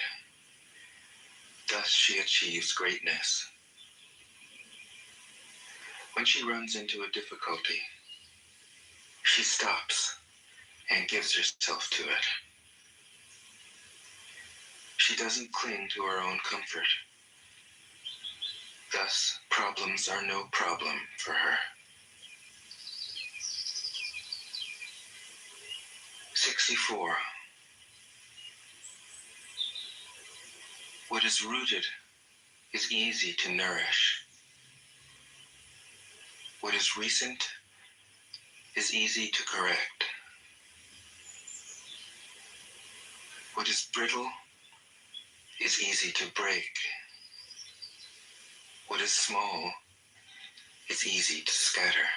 Thus she achieves greatness. When she runs into a difficulty, she stops and gives herself to it. She doesn't cling to her own comfort. Thus, problems are no problem for her. 64. What is rooted is easy to nourish. What is recent is easy to correct. What is brittle is easy to break. What is small is easy to scatter.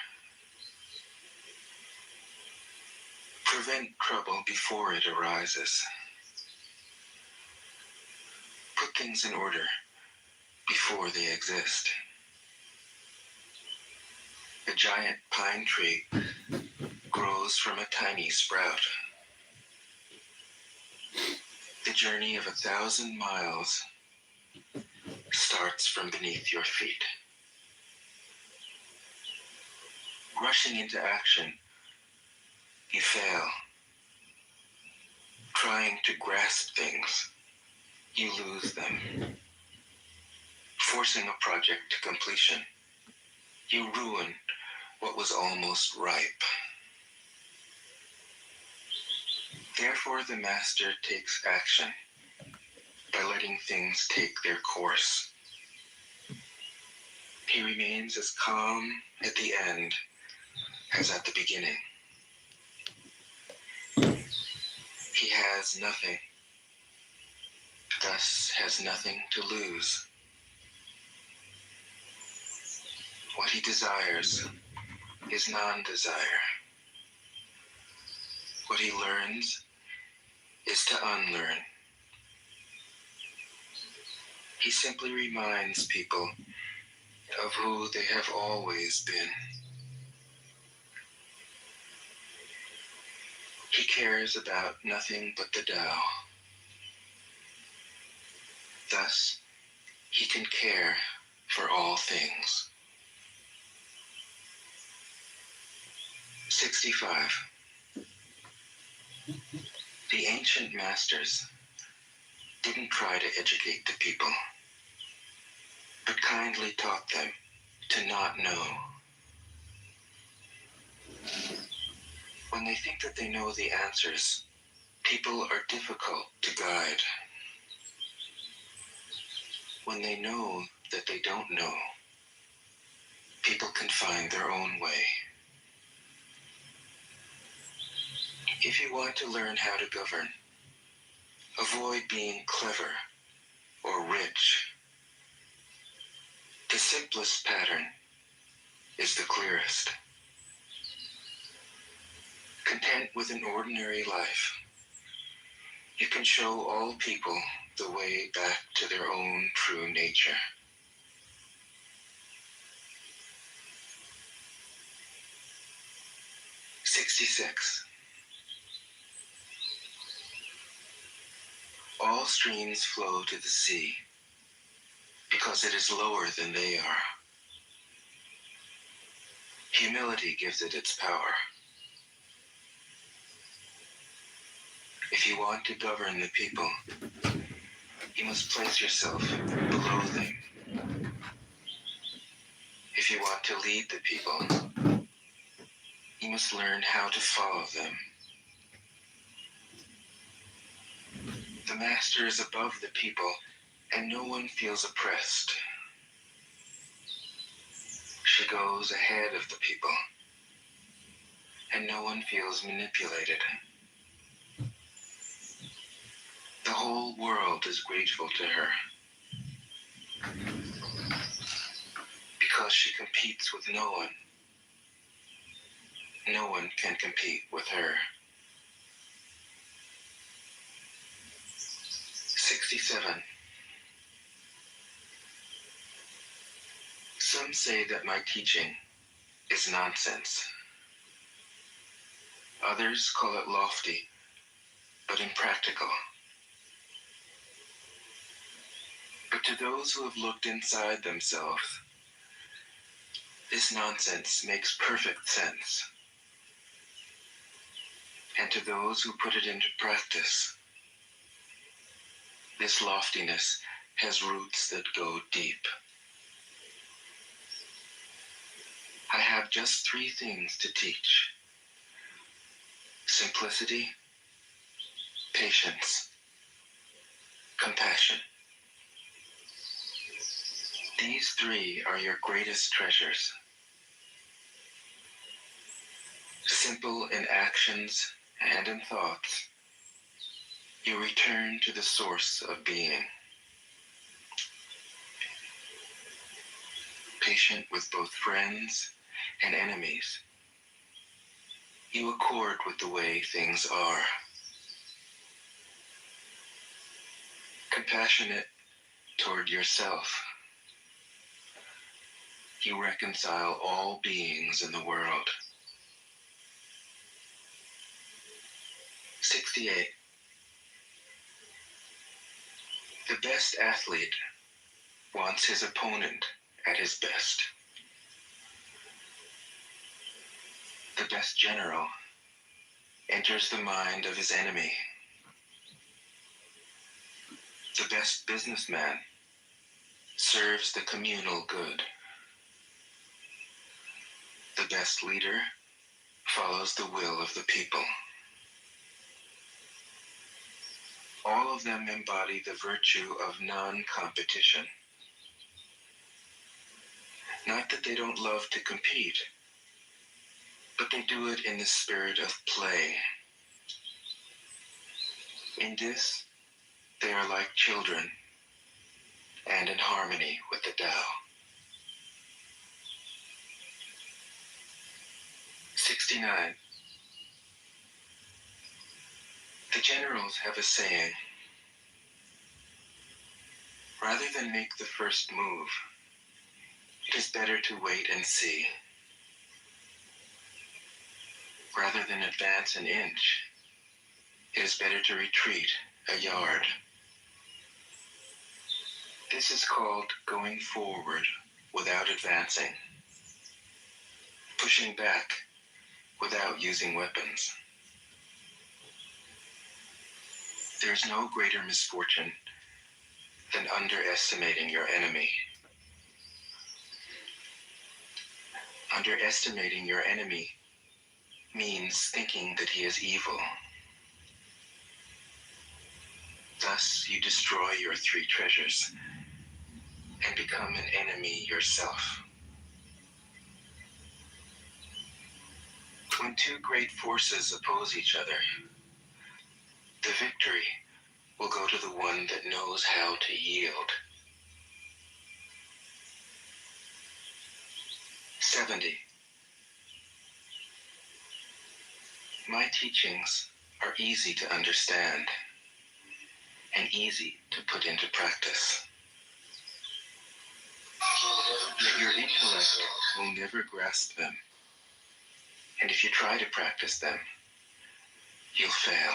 Prevent trouble before it arises. Put things in order before they exist. A giant pine tree grows from a tiny sprout. The journey of 1,000 miles starts from beneath your feet. Rushing into action, you fail. Trying to grasp things, you lose them. Forcing a project to completion, you ruin what was almost ripe. Therefore, the master takes action by letting things take their course. He remains as calm at the end as at the beginning. He has nothing, thus has nothing to lose. What he desires is non-desire. What he learns is to unlearn. He simply reminds people of who they have always been. He cares about nothing but the Tao. Thus, he can care for all things. 65. The ancient masters didn't try to educate the people, but kindly taught them to not know. When they think that they know the answers, people are difficult to guide. When they know that they don't know, people can find their own way. If you want to learn how to govern, avoid being clever or rich. The simplest pattern is the clearest. Content with an ordinary life, you can show all people the way back to their own true nature. '66. All streams flow to the sea because it is lower than they are. Humility gives it its power. If you want to govern the people, you must place yourself below them. If you want to lead the people, you must learn how to follow them. The master is above the people, and no one feels oppressed. She goes ahead of the people, and no one feels manipulated. The whole world is grateful to her because she competes with no one. No one can compete with her. 67. Some say that my teaching is nonsense. Others call it lofty, but impractical. But to those who have looked inside themselves, this nonsense makes perfect sense. And to those who put it into practice, this loftiness has roots that go deep. I have just 3 things to teach: simplicity, patience, compassion. These three are your greatest treasures. Simple in actions and in thoughts, you return to the source of being. Patient with both friends and enemies, you accord with the way things are. Compassionate toward yourself, you reconcile all beings in the world. 68. The best athlete wants his opponent at his best. The best general enters the mind of his enemy. The best businessman serves the communal good. The best leader follows the will of the people. All of them embody the virtue of non-competition. Not that they don't love to compete, but they do it in the spirit of play. In this, they are like children, and in harmony with the Tao. 69. The generals have a saying: rather than make the first move, it is better to wait and see. Rather than advance an inch, it is better to retreat a yard. This is called going forward without advancing, pushing back without using weapons. There's no greater misfortune than underestimating your enemy. Underestimating your enemy means thinking that he is evil. Thus, you destroy your three treasures and become an enemy yourself. When two great forces oppose each other, the victory will go to the one that knows how to yield. 70. My teachings are easy to understand and easy to put into practice. Yet your intellect will never grasp them, and if you try to practice them, you'll fail.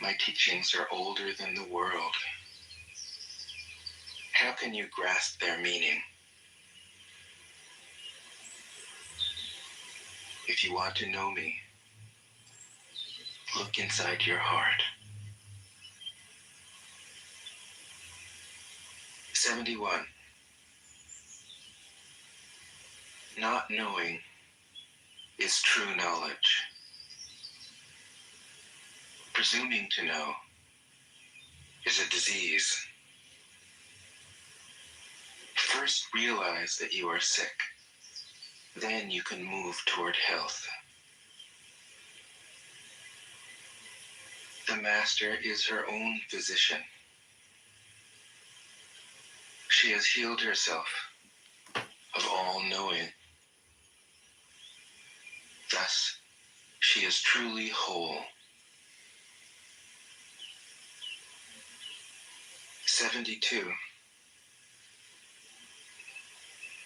My teachings are older than the world. How can you grasp their meaning? If you want to know me, look inside your heart. 71. Not knowing is true knowledge. Presuming to know is a disease. First realize that you are sick. Then you can move toward health. The master is her own physician. She has healed herself of all knowing. Thus, she is truly whole. 72.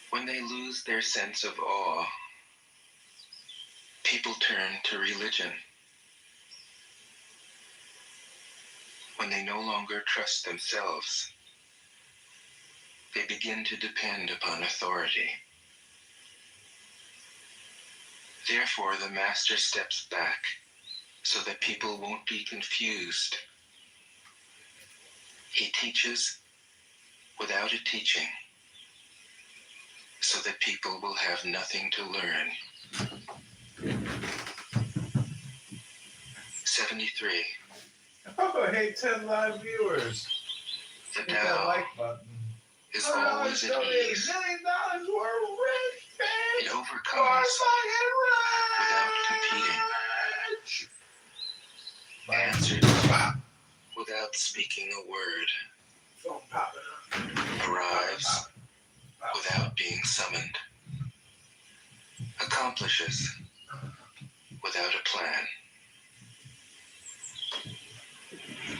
When they lose their sense of awe, people turn to religion. When they no longer trust themselves, they begin to depend upon authority. Therefore, the master steps back so that people won't be confused. He teaches without a teaching, so that people will have nothing to learn. 73. Oh, hey, 10 live viewers. The Hit that Tao like button. is Oh, no, always it's at only $1 ease. million. We're rich, bitch. It We're overcomes fucking without rich. competing, answers without speaking a word, Phone popping up. arrives without being summoned, accomplishes without a plan.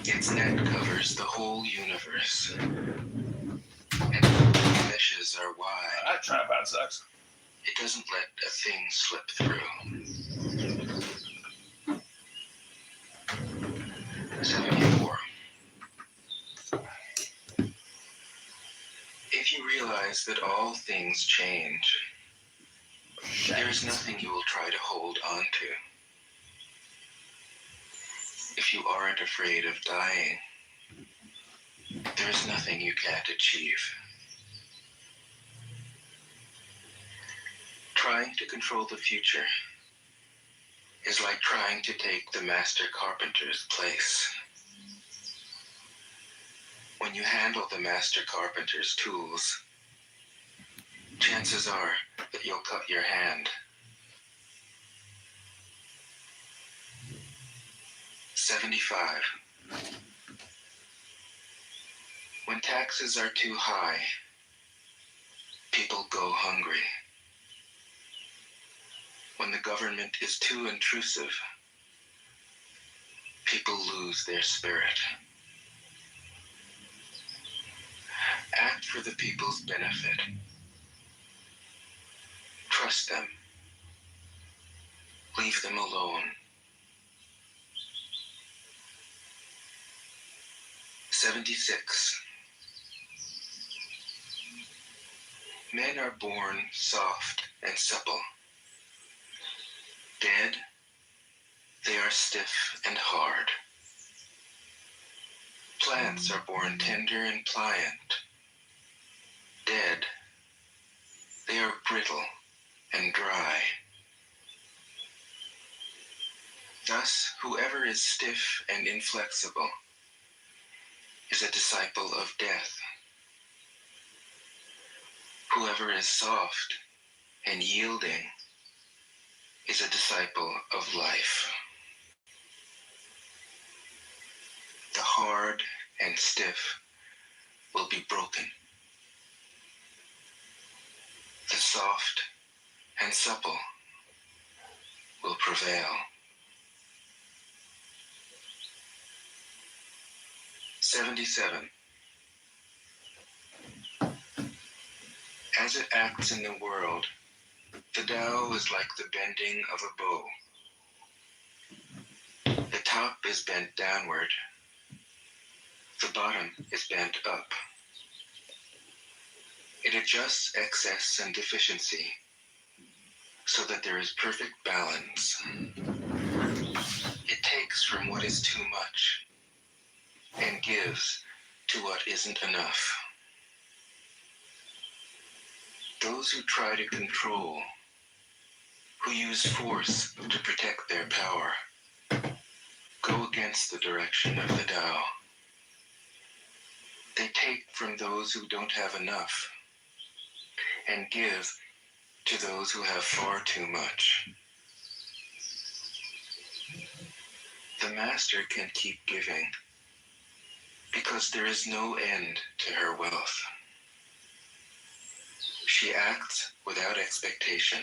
Its net covers the whole universe, and the meshes are wide. That tripod sucks. It doesn't let a thing slip through. 74. If you realize that all things change, there is nothing you will try to hold on to. If you aren't afraid of dying, there is nothing you can't achieve. Trying to control the future is like trying to take the master carpenter's place. When you handle the master carpenter's tools, chances are that you'll cut your hand. 75. When taxes are too high, people go hungry. When the government is too intrusive, people lose their spirit. Act for the people's benefit. Trust them. Leave them alone. 76. Men are born soft and supple. Dead, they are stiff and hard. Plants are born tender and pliant. Dead, they are brittle and dry. Thus, whoever is stiff and inflexible is a disciple of death. Whoever is soft and yielding is a disciple of life. The hard and stiff will be broken. The soft and supple will prevail. 77. As it acts in the world, the Tao is like the bending of a bow. The top is bent downward. The bottom is bent up. It adjusts excess and deficiency so that there is perfect balance. It takes from what is too much and gives to what isn't enough. Those who try to control, who use force to protect their power, go against the direction of the Tao. They take from those who don't have enough and give to those who have far too much. The master can keep giving because there is no end to her wealth. She acts without expectation,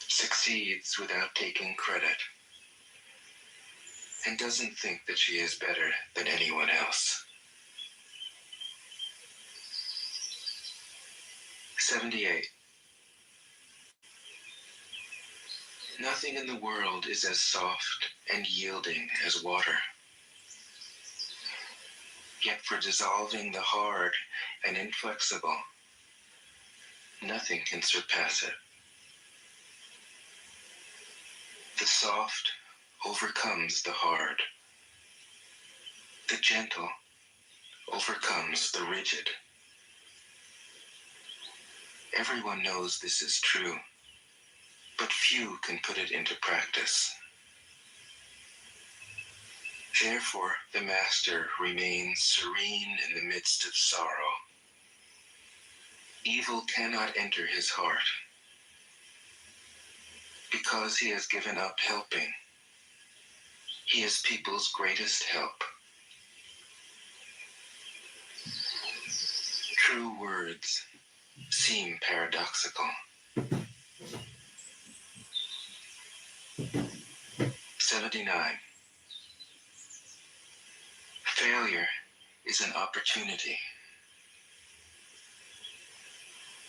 succeeds without taking credit, and doesn't think that she is better than anyone else. 78. Nothing in the world is as soft and yielding as water. Yet for dissolving the hard and inflexible, nothing can surpass it. The soft overcomes the hard. The gentle overcomes the rigid. Everyone knows this is true, but few can put it into practice. Therefore, the master remains serene in the midst of sorrow. Evil cannot enter his heart, because he has given up helping. He is people's greatest help. True words seem paradoxical. 79. Failure is an opportunity.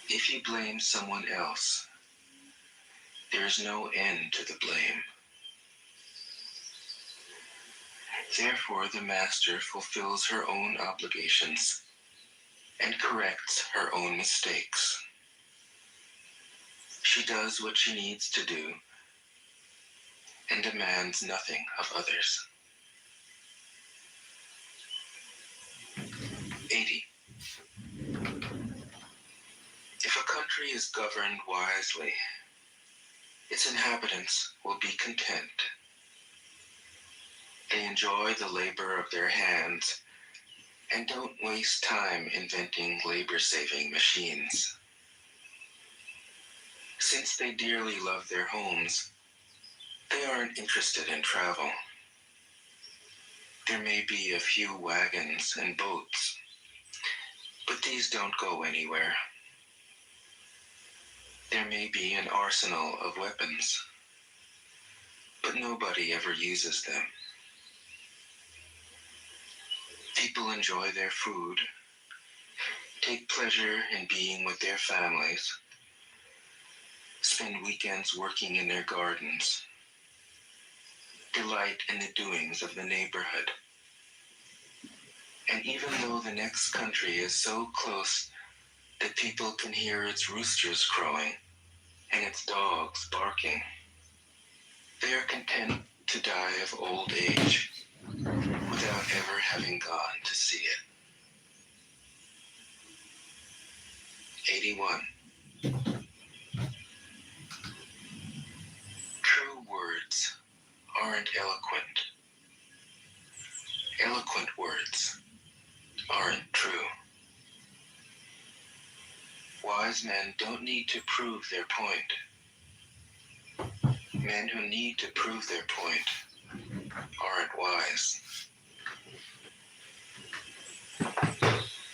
If you blame someone else, there is no end to the blame. Therefore, the master fulfills her own obligations and corrects her own mistakes. She does what she needs to do and demands nothing of others. 80. If a country is governed wisely, its inhabitants will be content. They enjoy the labor of their hands and don't waste time inventing labor-saving machines. Since they dearly love their homes, they aren't interested in travel. There may be a few wagons and boats, but these don't go anywhere. There may be an arsenal of weapons, but nobody ever uses them. People enjoy their food, take pleasure in being with their families, spend weekends working in their gardens, delight in the doings of the neighborhood. And even though the next country is so close that people can hear its roosters crowing and its dogs barking, they are content to die of old age without ever having gone to see it. 81. True words aren't eloquent. Eloquent words aren't true. Wise men don't need to prove their point. Men who need to prove their point aren't wise.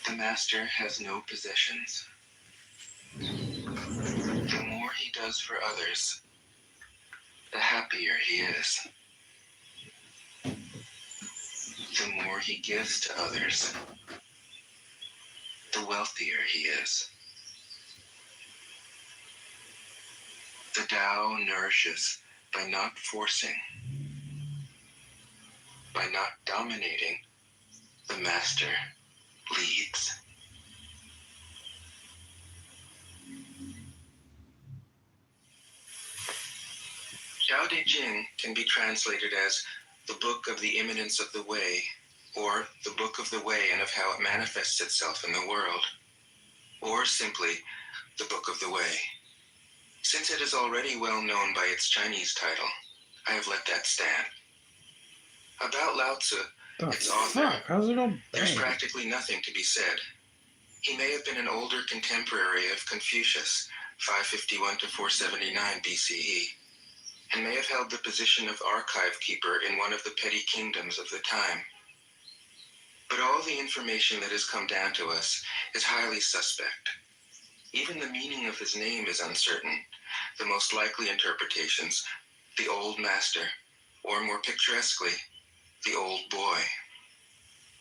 The master has no possessions. The more he does for others, the happier he is. The more he gives to others, the wealthier he is. The Tao nourishes by not forcing, by not dominating. The master leads. Tao Te Ching can be translated as the Book of the Imminence of the Way, or the Book of the Way and of how it manifests itself in the world, or simply the Book of the Way. Since it is already well known by its Chinese title, I have let that stand. About Lao Tzu, its author, How's it all there's bang? practically nothing to be said. He may have been an older contemporary of Confucius, 551 to 479 BCE, and may have held the position of archive keeper in one of the petty kingdoms of the time. But all the information that has come down to us is highly suspect. Even the meaning of his name is uncertain. The most likely interpretations, the old master, or more picturesquely, the old boy.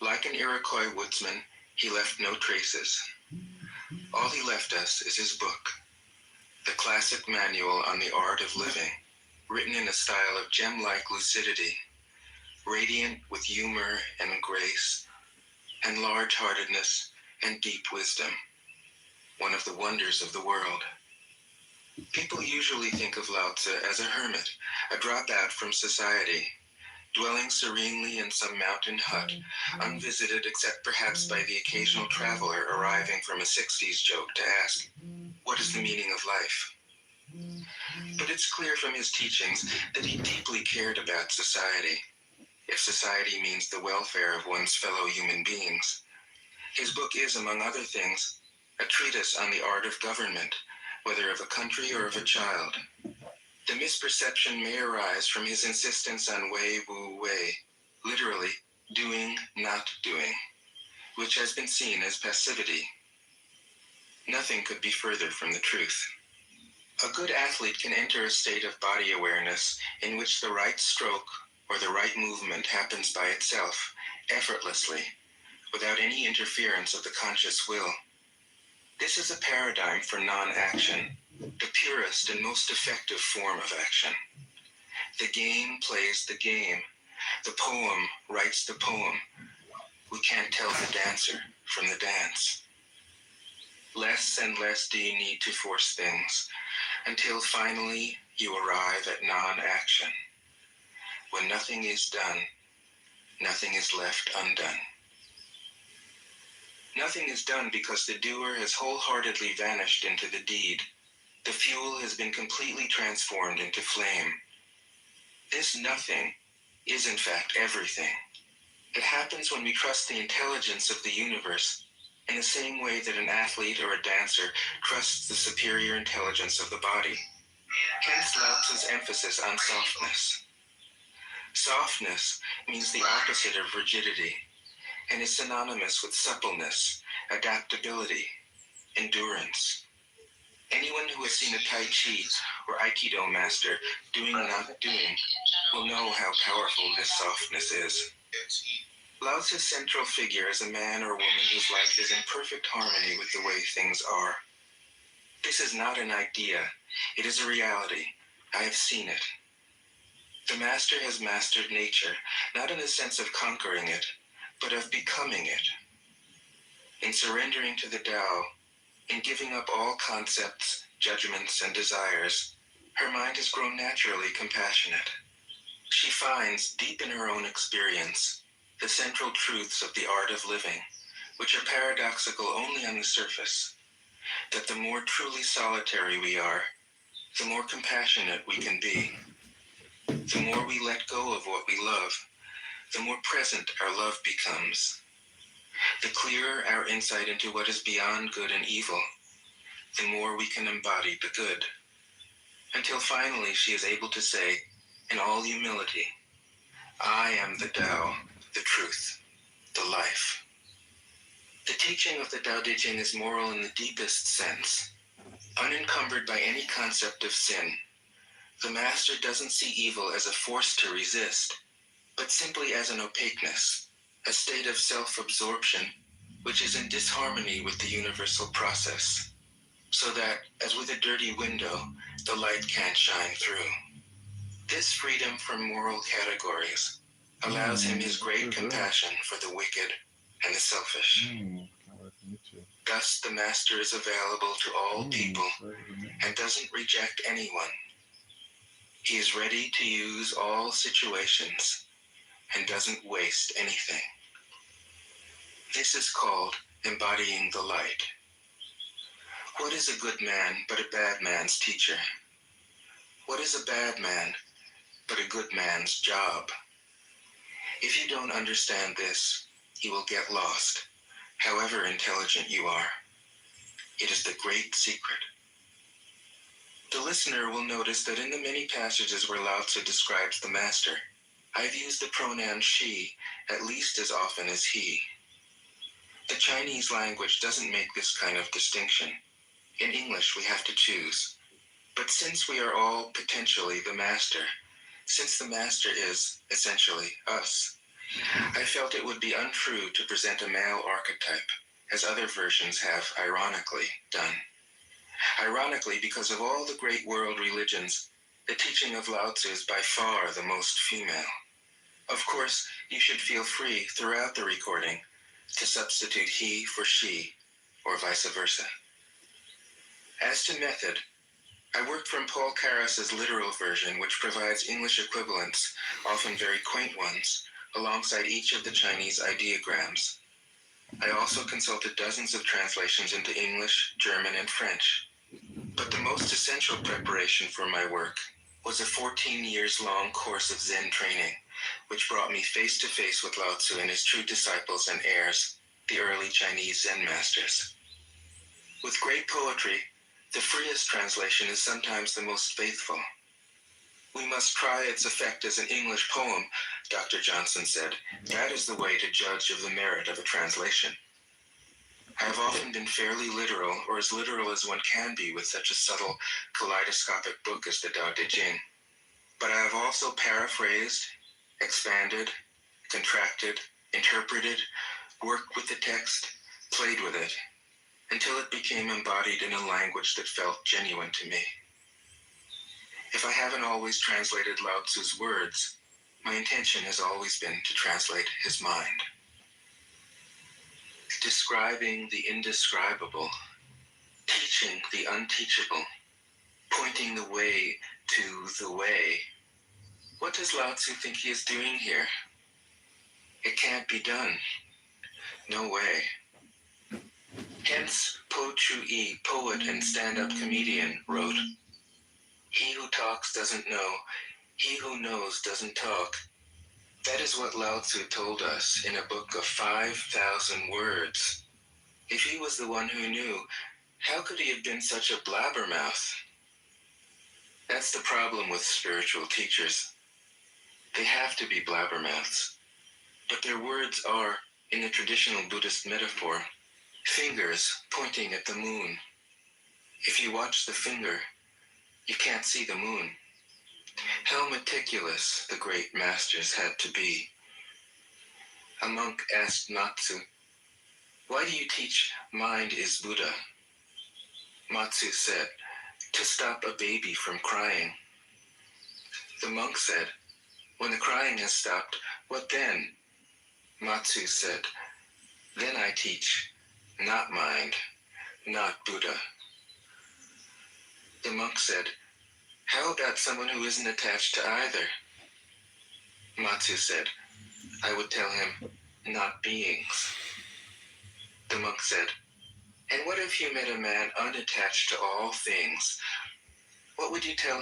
Like an Iroquois woodsman, he left no traces. All he left us is his book, the classic manual on the art of living, written in a style of gem-like lucidity, radiant with humor and grace, and large-heartedness and deep wisdom, one of the wonders of the world. People usually think of Lao Tzu as a hermit, a dropout from society, dwelling serenely in some mountain hut, unvisited except perhaps by the occasional traveler arriving from a 60s joke to ask, what is the meaning of life? But it's clear from his teachings that he deeply cared about society. if society means the welfare of one's fellow human beings. His book is, among other things, a treatise on the art of government, whether of a country or of a child. The misperception may arise from his insistence on wei wu wei, literally, doing, not doing, which has been seen as passivity. Nothing could be further from the truth. A good athlete can enter a state of body awareness in which the right stroke or the right movement happens by itself, effortlessly, without any interference of the conscious will. This is a paradigm for non-action, the purest and most effective form of action. The game plays the game. The poem writes the poem. We can't tell the dancer from the dance. Less and less do you need to force things, until finally you arrive at non-action. When nothing is done, nothing is left undone. Nothing is done because the doer has wholeheartedly vanished into the deed. The fuel has been completely transformed into flame. This nothing is in fact everything. It happens when we trust the intelligence of the universe in the same way that an athlete or a dancer trusts the superior intelligence of the body. Hence Lao Tzu's emphasis on softness. Softness means the opposite of rigidity and is synonymous with suppleness, adaptability, endurance. Anyone who has seen a Tai Chi or Aikido master doing not doing will know how powerful this softness is. Lao Tzu's central figure is a man or woman whose life is in perfect harmony with the way things are. This is not an idea, it is a reality. I have seen it. The master has mastered nature, not in the sense of conquering it, but of becoming it. In surrendering to the Tao, in giving up all concepts, judgments, and desires, her mind has grown naturally compassionate. She finds, deep in her own experience, the central truths of the art of living, which are paradoxical only on the surface, that the more truly solitary we are, the more compassionate we can be. The more we let go of what we love, the more present our love becomes. The clearer our insight into what is beyond good and evil, the more we can embody the good. Until finally she is able to say, in all humility, I am the Tao, the truth, the life. The teaching of the Tao Te Ching is moral in the deepest sense, unencumbered by any concept of sin. The master doesn't see evil as a force to resist, but simply as an opaqueness, a state of self-absorption, which is in disharmony with the universal process, so that, as with a dirty window, the light can't shine through. This freedom from moral categories allows him his great compassion for the wicked and the selfish. Thus, the master is available to all people and doesn't reject anyone. He is ready to use all situations and doesn't waste anything. This is called embodying the light. What is a good man but a bad man's teacher? What is a bad man but a good man's job? If you don't understand this, you will get lost, however intelligent you are. It is the great secret. The listener will notice that in the many passages where Lao Tzu describes the master, I've used the pronoun she at least as often as he. The Chinese language doesn't make this kind of distinction. In English, we have to choose. But since we are all potentially the master, since the master is, essentially, us, I felt it would be untrue to present a male archetype, as other versions have, ironically, done. Ironically, because of all the great world religions, the teaching of Lao Tzu is by far the most female. Of course, you should feel free throughout the recording to substitute he for she, or vice versa. As to method, I worked from Paul Karas's literal version, which provides English equivalents, often very quaint ones, alongside each of the Chinese ideograms. I also consulted dozens of translations into English, German, and French. But the most essential preparation for my work was a 14 years long course of Zen training, which brought me face to face with Lao Tzu and his true disciples and heirs, the early Chinese Zen masters. With great poetry, the freest translation is sometimes the most faithful. We must try its effect as an English poem, Dr. Johnson said. That is the way to judge of the merit of a translation. I have often been fairly literal, or as literal as one can be with such a subtle, kaleidoscopic book as the Tao Te Ching. But I have also paraphrased, expanded, contracted, interpreted, worked with the text, played with it, until it became embodied in a language that felt genuine to me. If I haven't always translated Lao Tzu's words, my intention has always been to translate his mind. Describing the indescribable, teaching the unteachable, pointing the way to the way. What does Lao Tzu think he is doing here? It can't be done. No way. Hence, Po Chu-yi, poet and stand-up comedian, wrote, "He who talks doesn't know. He who knows doesn't talk." That is what Lao Tzu told us in a book of 5,000 words. If he was the one who knew, how could he have been such a blabbermouth? That's the problem with spiritual teachers. They have to be blabbermouths. But their words are, in the traditional Buddhist metaphor, fingers pointing at the moon. If you watch the finger, you can't see the moon. How meticulous the great masters had to be. A monk asked Matsu, "Why do you teach mind is Buddha?" Matsu said, "To stop a baby from crying." The monk said, "When the crying has stopped, what then?" Matsu said, "Then I teach, not mind, not Buddha." The monk said, "How about someone who isn't attached to either?" Matsu said, "I would tell him, not beings." The monk said, "And what if you met a man unattached to all things? What would you tell